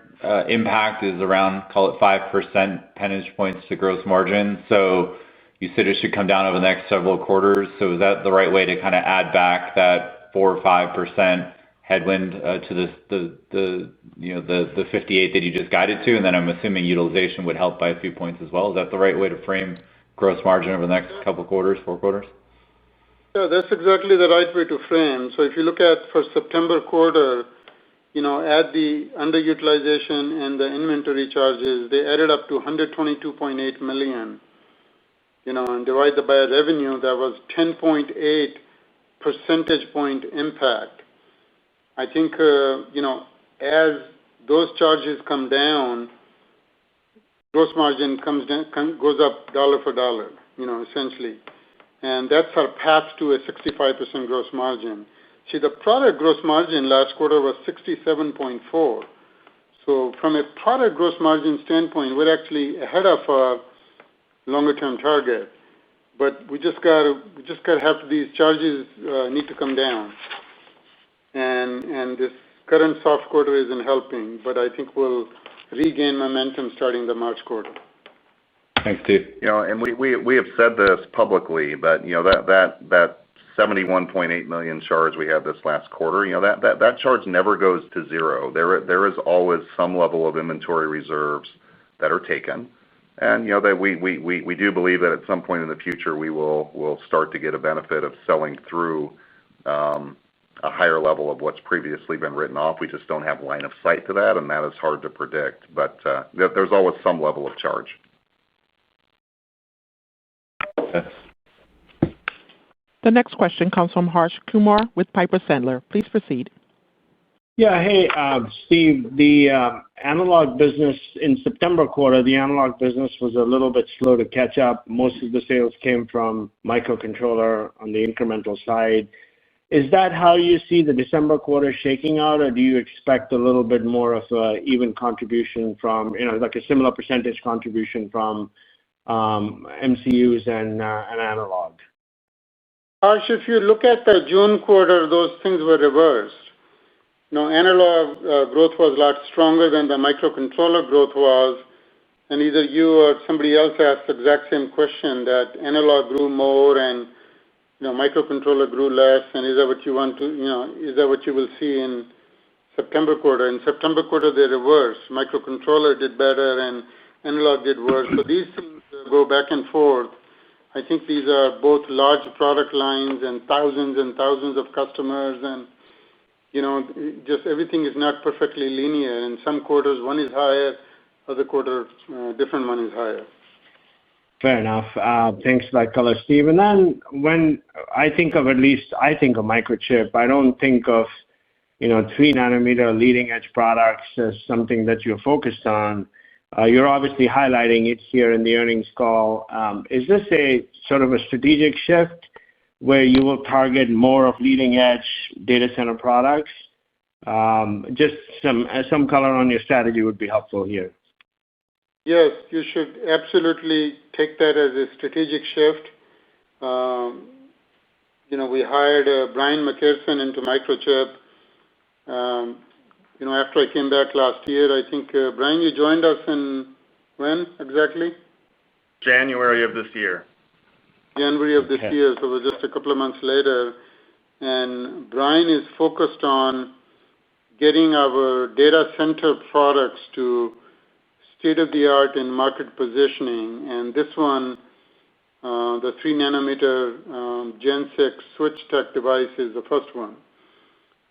impact is around, call it 5 percentage points to gross margin. So you said it should come down over the next several quarters. So is that the right way to kind of add back that 4 or 5% headwind to the 58 that you just guided to? And then I'm assuming utilization would help by a few points as well. Is that the right way to frame gross margin over the next couple quarters, 4 quarters? Yeah, that's exactly the right way to frame. So if you look at for September quarter, add the underutilization and the inventory charges, they added up to $122.8 million. And divide that by revenue, that was 10.8 percentage point impact. I think, as those charges come down, gross margin goes up dollar for dollar, essentially. And that's our path to a 65% gross margin. See, the product gross margin last quarter was 67.4. So from a product gross margin standpoint, we're actually ahead of our longer-term target. But we just got to have these charges need to come down. And this current soft quarter isn't helping, but I think we'll regain momentum starting the March quarter. Thanks, Steve. And we have said this publicly, but that $71.8 million charge we had this last quarter, that charge never goes to zero. There is always some level of inventory reserves that are taken, and that we do believe that at some point in the future we'll start to get a benefit of selling through a higher level of what's previously been written off. We just don't have line of sight to that, and that is hard to predict. But there's always some level of charge. The next question comes from Harsh Kumar with Piper Sandler. Please proceed. Yeah, hey, Steve, the analog business in September quarter, the analog business was a little bit slow to catch up. Most of the sales came from microcontroller on the incremental side. Is that how you see the December quarter shaking out, or do you expect a little bit more of an even contribution from, like a similar percentage contribution from MCUs and analog? Harsh, if you look at the June quarter, those things were reversed. Analog growth was a lot stronger than the microcontroller growth was, and either you or somebody else asked the exact same question, that analog grew more and microcontroller grew less, and is that what you want to, is that what you will see in September quarter? In September quarter, they reversed. Microcontroller did better and analog did worse. So these things go back and forth. I think these are both large product lines and thousands of customers, and just everything is not perfectly linear. In some quarters, one is higher, other quarter, different one is higher. Fair enough. Thanks for that color, Steve. And then when I think of Microchip, I don't think of 3-nanometer leading edge products as something that you're focused on. You're obviously highlighting it here in the earnings call. Is this a sort of a strategic shift where you will target more of leading edge data center products? Just some color on your strategy would be helpful here. Yes, you should absolutely take that as a strategic shift. We hired Brian McPherson into Microchip. After I came back last year, I think, Brian, you joined us in when exactly? January of this year. January of this year, so it was just a couple of months later. And Brian is focused on getting our data center products to state-of-the-art in market positioning. And this one The 3-nanometer Gen 6 switch tech device is the first one.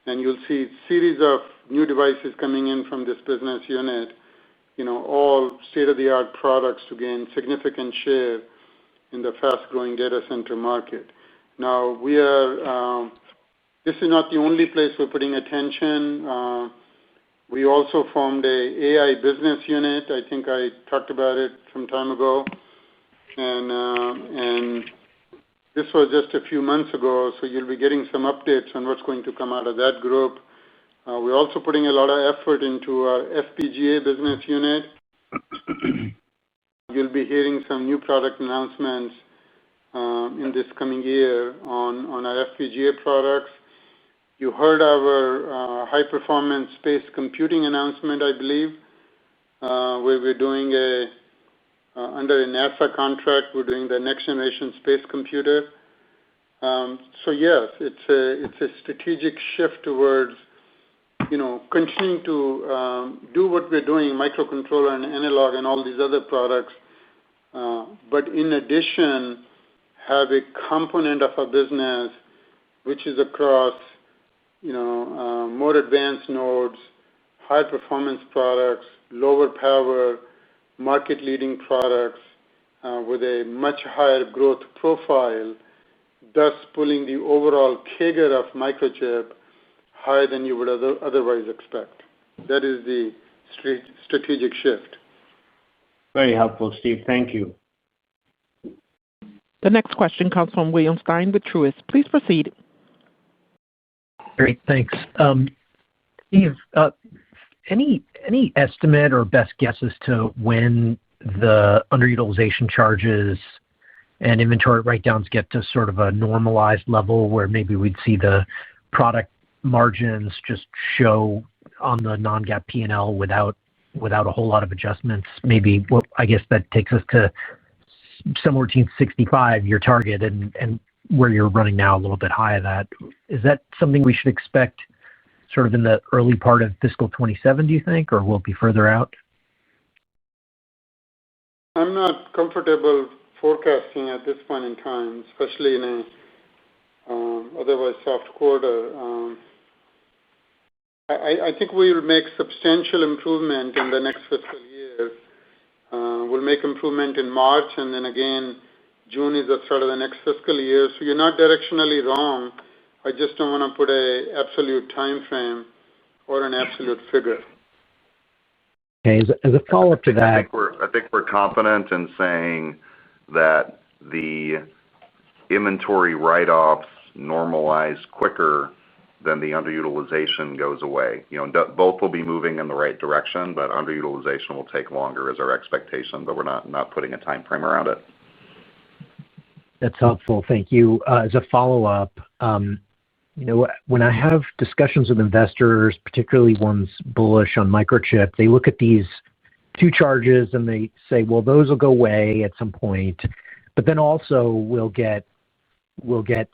And you'll see a series of new devices coming in from this business unit, all state-of-the-art products to gain significant share in the fast-growing data center market. Now, this is not the only place we're putting attention. We also formed an AI business unit. I think I talked about it some time ago. And this was just a few months ago, so you'll be getting some updates on what's going to come out of that group. We're also putting a lot of effort into our FPGA business unit. You'll be hearing some new product announcements in this coming year on our FPGA products. You heard our high-performance space computing announcement, I believe, where we're doing under a NASA contract, we're doing the next-generation space computer. So yes, it's a strategic shift towards continuing to do what we're doing, microcontroller and analog and all these other products, but in addition, have a component of our business which is across more advanced nodes, high-performance products, lower power, market-leading products with a much higher growth profile, thus pulling the overall CAGR of Microchip higher than you would otherwise expect. That is the strategic shift. Very helpful, Steve. Thank you. The next question comes from William Stein with Truist. Please proceed. Great, thanks. Steve, any estimate or best guess as to when the underutilization charges and inventory write-downs get to sort of a normalized level where maybe we'd see the product margins just show on the non-GAAP P&L without a whole lot of adjustments? Maybe I guess that takes us to somewhere between 65, your target, and where you're running now a little bit high of that. Is that something we should expect sort of in the early part of fiscal 27, do you think, or will it be further out? I'm not comfortable forecasting at this point in time, especially in a otherwise soft quarter. I think we will make substantial improvement in the next fiscal year. We'll make improvement in March, and then again, June is the start of the next fiscal year. So you're not directionally wrong. I just don't want to put an absolute time frame or an absolute figure. Okay, as a follow-up to that. I think we're confident in saying that the inventory write-offs normalize quicker than the underutilization goes away. Both will be moving in the right direction, but underutilization will take longer as our expectation, but we're not putting a time frame around it. That's helpful. Thank you. As a follow-up, when I have discussions with investors, particularly ones bullish on Microchip, they look at these two charges and they say, well, those will go away at some point, but then also we'll get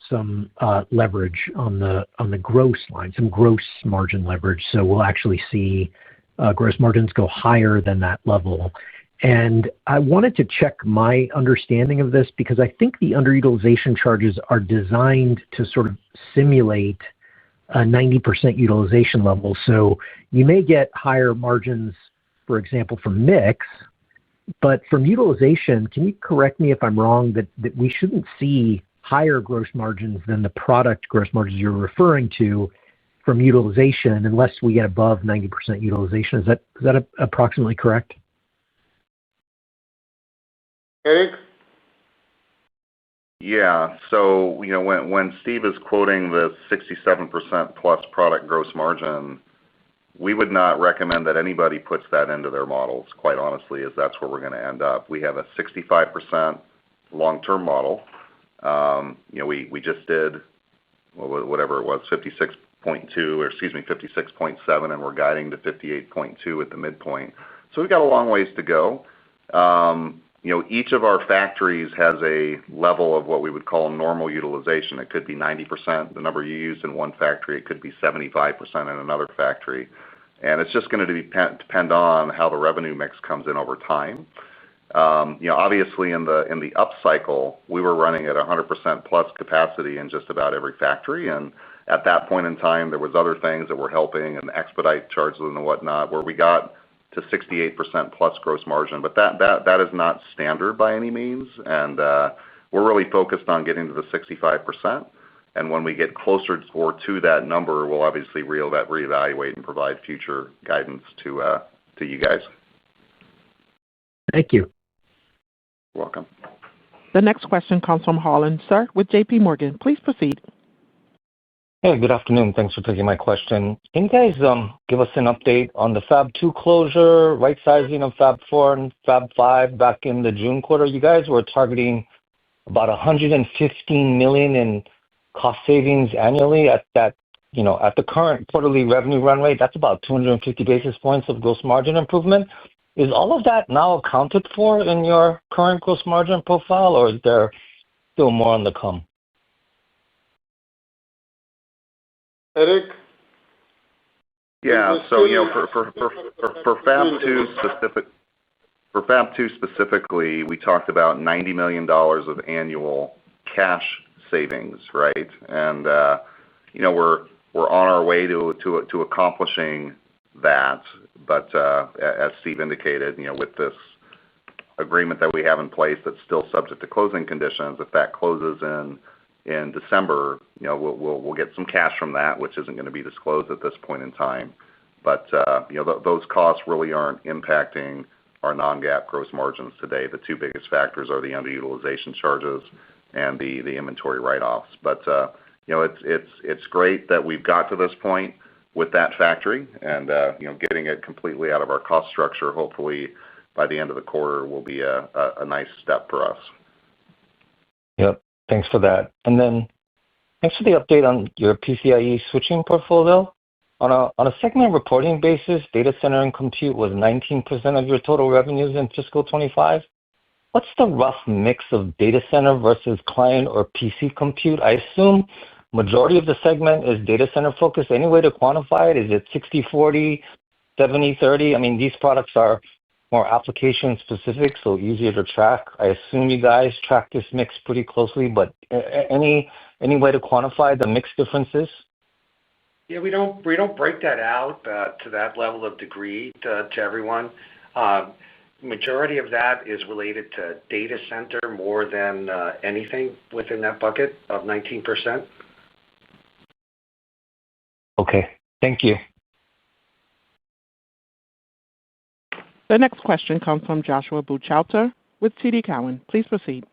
some leverage on the gross line, some gross margin leverage. So we'll actually see gross margins go higher than that level. And I wanted to check my understanding of this because I think the underutilization charges are designed to sort of simulate a 90% utilization level. So you may get higher margins, for example, from mix, but from utilization, can you correct me if I'm wrong that we shouldn't see higher gross margins than the product gross margins you're referring to from utilization unless we get above 90% utilization? Is that approximately correct? Eric? Yeah. So, when Steve is quoting the 67% plus product gross margin, we would not recommend that anybody puts that into their models, quite honestly, as that's where we're going to end up. We have a 65% long-term model. We just did, whatever it was, 56.7, and we're guiding to 58.2 at the midpoint. So we've got a long ways to go. Each of our factories has a level of what we would call normal utilization. It could be 90%, the number you used in one factory. It could be 75% in another factory. And it's just going to depend on how the revenue mix comes in over time. Obviously in the upcycle, we were running at 100% plus capacity in just about every factory. And at that point in time, there was other things that were helping and expedite charges and whatnot, where we got to 68% plus gross margin. But that is not standard by any means. And we're really focused on getting to the 65%. And when we get closer to that number, we'll obviously reevaluate and provide future guidance to you guys. Thank you. You're welcome. The next question comes from Harlan Sur with JP Morgan. Please proceed. Hey, good afternoon. Thanks for taking my question. Can you guys give us an update on the Fab 2 closure, right sizing of Fab 4 and Fab 5 back in the June quarter? You guys were targeting about $115 million in cost savings annually at that, at the current quarterly revenue run rate. That's about 250 basis points of gross margin improvement. Is all of that now accounted for in your current gross margin profile, or is there still more on the come? Eric? Yeah. So, for Fab 2 specifically, we talked about $90 million of annual cash savings, right? And we're on our way to accomplishing that. But as Steve indicated, with this agreement that we have in place that's still subject to closing conditions, if that closes in December, we'll get some cash from that, which isn't going to be disclosed at this point in time. But those costs really aren't impacting our non-GAAP gross margins today. The two biggest factors are the underutilization charges and the inventory write-offs. But it's great that we've got to this point with that factory, and getting it completely out of our cost structure, hopefully by the end of the quarter, will be a nice step for us. Yep. Thanks for that. And then thanks for the update on your PCIe switching portfolio. On a segment reporting basis, data center and compute was 19% of your total revenues in fiscal 25. What's the rough mix of data center versus client or PC compute? I assume majority of the segment is data center focused. Any way to quantify it? Is it 60/40, 70/30? I mean, these products are more application specific, so easier to track. I assume you guys track this mix pretty closely, but any way to quantify the mix differences? Yeah, we don't break that out to that level of degree to everyone. Majority of that is related to data center more than anything within that bucket of 19%. Okay. Thank you. The next question comes from Joshua Buchalter with TD Cowen. Please proceed.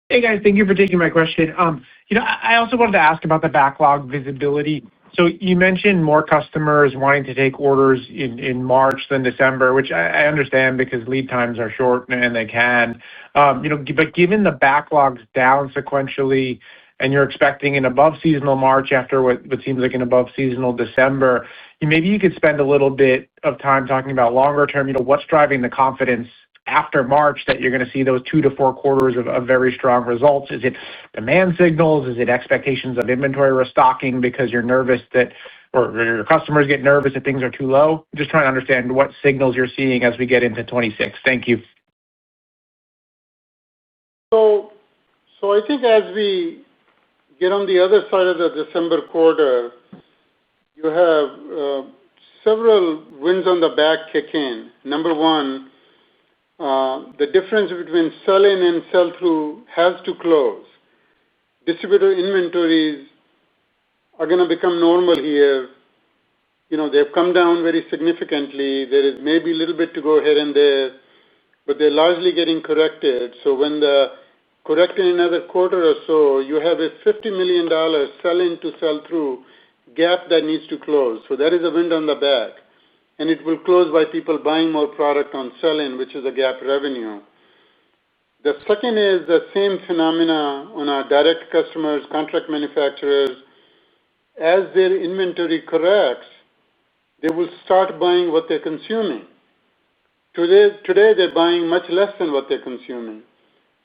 Hey, guys. Thank you for taking my question. I also wanted to ask about the backlog visibility. So you mentioned more customers wanting to take orders in March than December, which I understand because lead times are short and they can. But given the backlogs down sequentially and you're expecting an above-seasonal March after what seems like an above-seasonal December, maybe you could spend a little bit of time talking about longer term, what's driving the confidence after March that you're going to see those 2 to 4 quarters of very strong results? Is it demand signals? Is it expectations of inventory restocking because you're nervous that, or your customers get nervous that things are too low? Just trying to understand what signals you're seeing as we get into 26. Thank you. So I think as we get on the other side of the December quarter, you have several winds on the back kick in. Number one, the difference between sell-in and sell-through has to close. Distributor inventories are going to become normal here. They've come down very significantly. There is maybe a little bit to go here and there, but they're largely getting corrected. So when the correct in another quarter or so, you have a $50 million sell-in to sell-through gap that needs to close. So that is a wind on the back. And it will close by people buying more product on sell-in, which is a gap revenue. The second is the same phenomena on our direct customers, contract manufacturers. As their inventory corrects, they will start buying what they're consuming. Today they're buying much less than what they're consuming.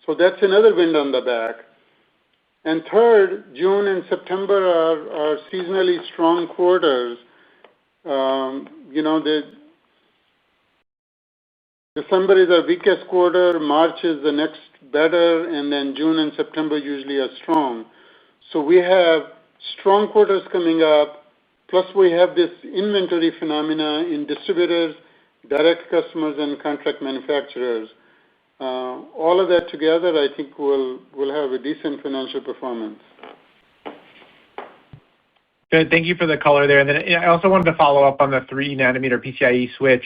So that's another wind on the back. And third, June and September are seasonally strong quarters. December is our weakest quarter, March is the next better, and then June and September usually are strong. So we have strong quarters coming up, plus we have this inventory phenomena in distributors, direct customers, and contract manufacturers. All of that together, I think we'll have a decent financial performance. Good. Thank you for the color there. And then I also wanted to follow up on the 3-nanometer PCIe switch.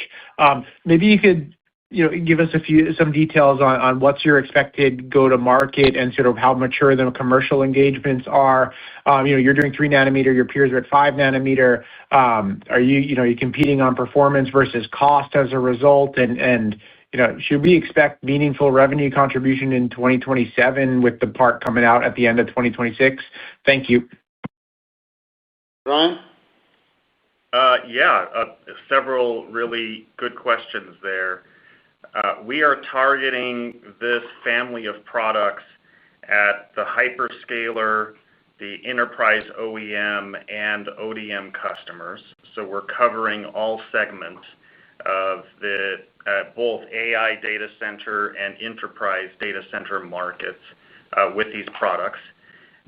Maybe you could give us some details on what's your expected go-to-market and sort of how mature the commercial engagements are. You're doing 3-nanometer, your peers are at 5-nanometer. Are you competing on performance versus cost as a result? And should we expect meaningful revenue contribution in 2027 with the part coming out at the end of 2026? Thank you. Brian? Several really good questions there. We are targeting this family of products at the hyperscaler, the enterprise OEM, and ODM customers. So we're covering all segments of the both AI data center and enterprise data center markets with these products.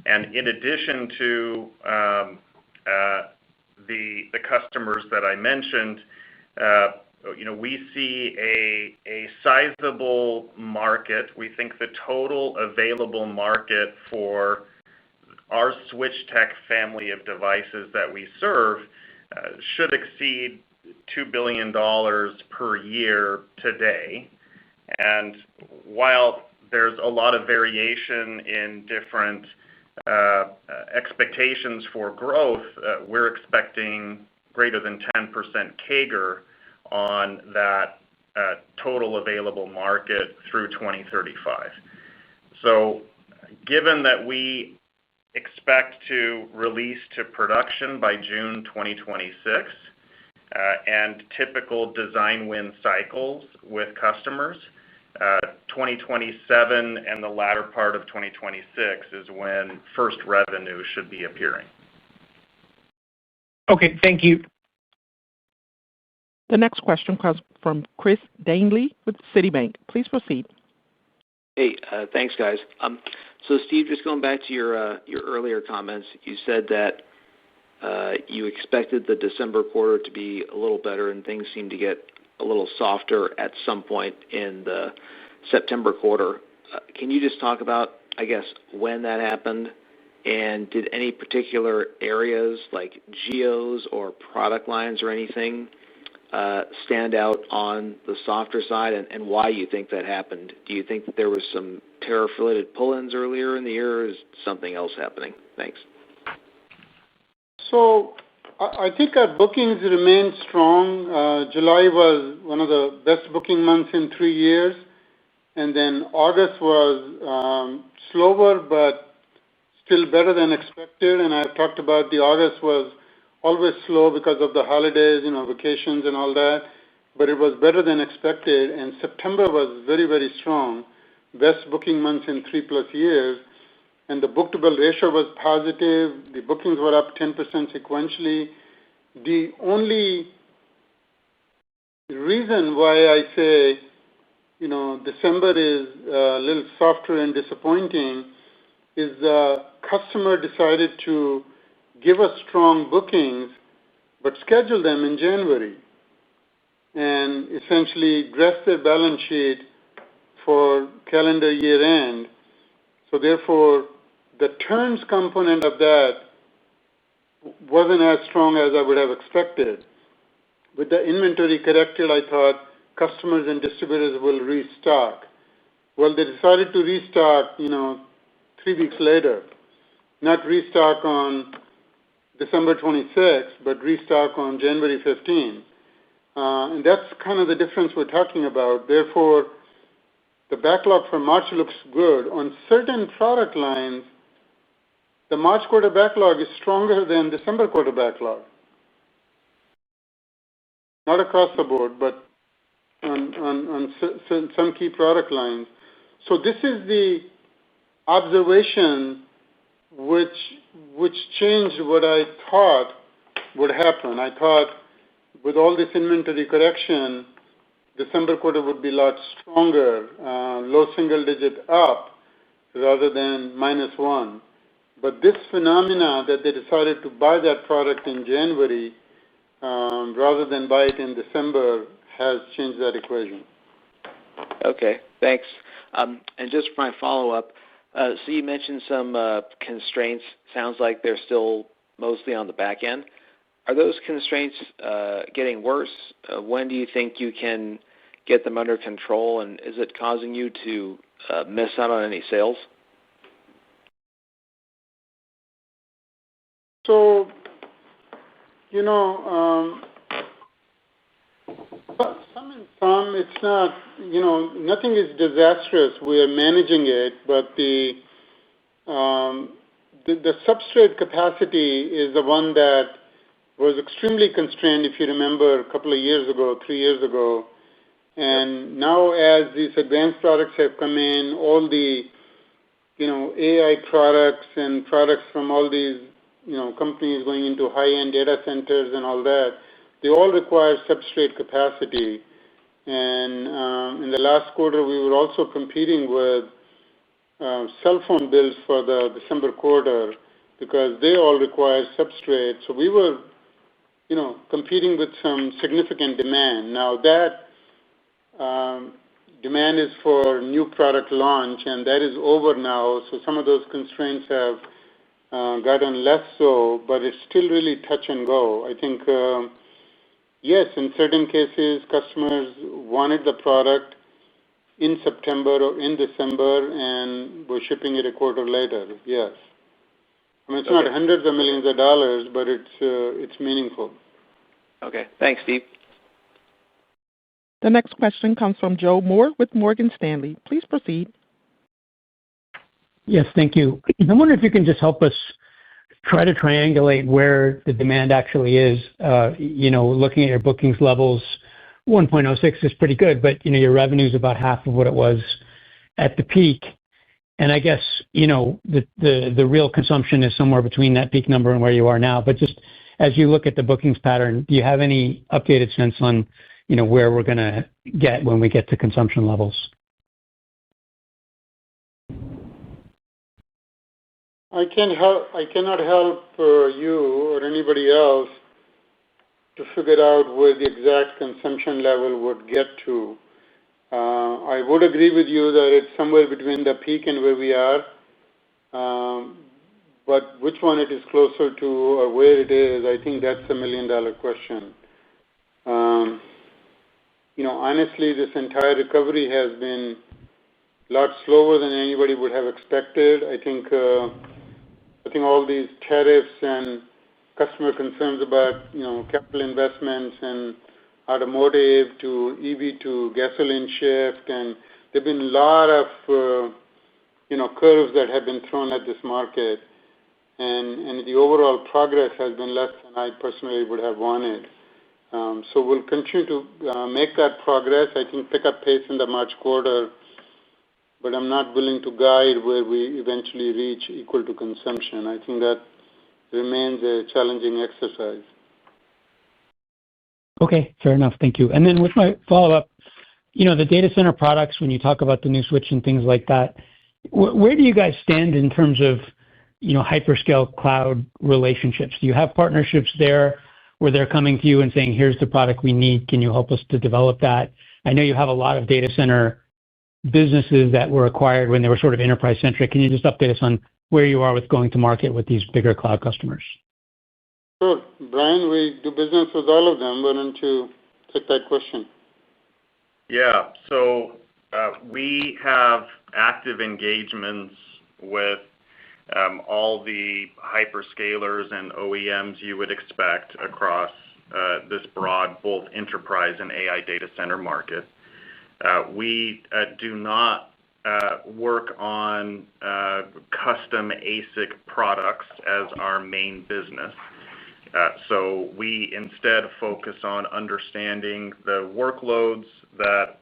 And in addition to the customers that I mentioned, we see a sizable market. We think the total available market for our SwitchTech family of devices that we serve should exceed $2 billion per year today. And while there's a lot of variation in different expectations for growth, we're expecting greater than 10% CAGR on that total available market through 2035. So given that we expect to release to production by June 2026 and typical design win cycles with customers, 2027 and the latter part of 2026 is when first revenue should be appearing. Okay, thank you. The next question comes from Chris Danely with Citibank. Please proceed. Hey, thanks, guys. So, Steve, just going back to your earlier comments, you said that you expected the December quarter to be a little better, and things seem to get a little softer at some point in the September quarter. Can you just talk about, I guess, when that happened? And did any particular areas like geos or product lines or anything stand out on the softer side, and why you think that happened? Do you think that there was some tariff-related pull-ins earlier in the year, or is something else happening? Thanks. So I think our bookings remained strong. July was one of the best booking months in 3 years, and then August was slower but still better than expected. And I've talked about the August was always slow because of the holidays, vacations and all that, but it was better than expected. And September was very, very strong, best booking months in 3+ years. And the book-to-bill ratio was positive. The bookings were up 10% sequentially. The only reason why I say, December is a little softer and disappointing is the customer decided to give us strong bookings, but schedule them in January and essentially dress their balance sheet for calendar year end. So therefore, the turns component of that wasn't as strong as I would have expected. With the inventory corrected, I thought customers and distributors will restock. Well, they decided to restock, 3 weeks later. Not restock on December 26th, but restock on January 15th. And that's kind of the difference we're talking about. Therefore, the backlog for March looks good. On certain product lines, the March quarter backlog is stronger than December quarter backlog. Not across the board, but on some key product lines. So this is the observation which changed what I thought would happen. I thought with all this inventory correction, December quarter would be a lot stronger, low single digit up rather than -1. But this phenomena that they decided to buy that product in January rather than buy it in December has changed that equation. Okay, thanks. And just for my follow-up, so you mentioned some constraints. Sounds like they're still mostly on the back end. Are those constraints getting worse? When do you think you can get them under control, and is it causing you to miss out on any sales? So, some it's not, nothing is disastrous. We are managing it, but the substrate capacity is the one that was extremely constrained, if you remember, a couple of years ago, 3 years ago. And now as these advanced products have come in, all the, AI products and products from all these, companies going into high-end data centers and all that, they all require substrate capacity. And in the last quarter, we were also competing with cell phone builds for the December quarter because they all require substrate. So we were, competing with some significant demand. Now that demand is for new product launch, and that is over now. So some of those constraints have gotten less so, but it's still really touch and go. I think, yes, in certain cases, customers wanted the product in September or in December, and we're shipping it a quarter later. Yes. I mean, it's not hundreds of millions of dollars, but it's meaningful. Okay. Thanks, Steve. The next question comes from Joe Moore with Morgan Stanley. Please proceed. Yes, thank you. I wonder if you can just help us try to triangulate where the demand actually is. Looking at your bookings levels, 1.06 is pretty good, but your revenue is about half of what it was at the peak. And I guess the real consumption is somewhere between that peak number and where you are now. But just as you look at the bookings pattern, do you have any updated sense on where we're going to get when we get to consumption levels? I cannot help you or anybody else to figure out where the exact consumption level would get to. I would agree with you that it's somewhere between the peak and where we are, but which one it is closer to or where it is, I think that's a $1 million question. Honestly, this entire recovery has been a lot slower than anybody would have expected. I think all these tariffs and customer concerns about capital investments and automotive to EV to gasoline shift, and there've been a lot of curves that have been thrown at this market, and the overall progress has been less than I personally would have wanted. So we'll continue to make that progress. I think pick up pace in the March quarter, but I'm not willing to guide where we eventually reach equal to consumption. I think that remains a challenging exercise. Okay, fair enough. Thank you. And then with my follow-up, the data center products, when you talk about the new switch and things like that, where do you guys stand in terms of, hyperscale cloud relationships? Do you have partnerships there where they're coming to you and saying, here's the product we need, can you help us to develop that? I know you have a lot of data center businesses that were acquired when they were sort of enterprise-centric. Can you just update us on where you are with going to market with these bigger cloud customers? Sure. Brian, we do business with all of them. Why don't you take that question? Yeah. So we have active engagements with all the hyperscalers and OEMs you would expect across this broad, both enterprise and AI data center market. We do not work on custom ASIC products as our main business. So we instead focus on understanding the workloads that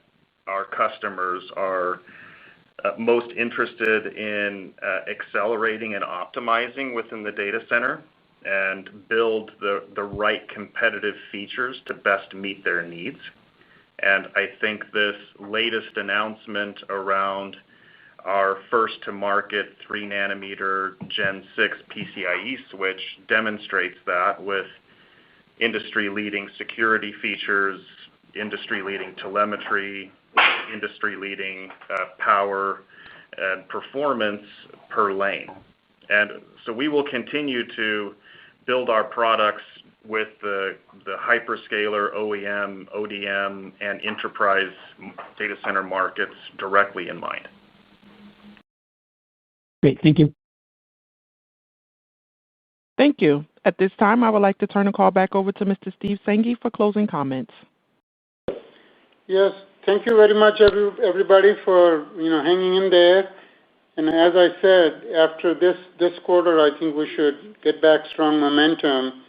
our customers are most interested in accelerating and optimizing within the data center and build the right competitive features to best meet their needs. And I think this latest announcement around our first-to-market 3-nanometer Gen 6 PCIe switch demonstrates that with industry-leading security features, industry-leading telemetry, industry-leading power and performance per lane. And so we will continue to build our products with the hyperscaler, OEM, ODM, and enterprise data center markets directly in mind. Great. Thank you. Thank you. At this time, I would like to turn the call back over to Mr. Steve Sanghi for closing comments. Yes, thank you very much, everybody, for hanging in there. And as I said, after this quarter, I think we should get back strong momentum,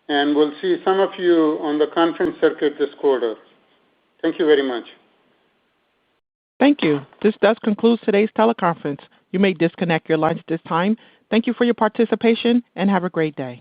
and we'll see some of you on the conference circuit this quarter. Thank you very much. Thank you. This does conclude today's teleconference. You may disconnect your lines at this time. Thank you for your participation, and have a great day.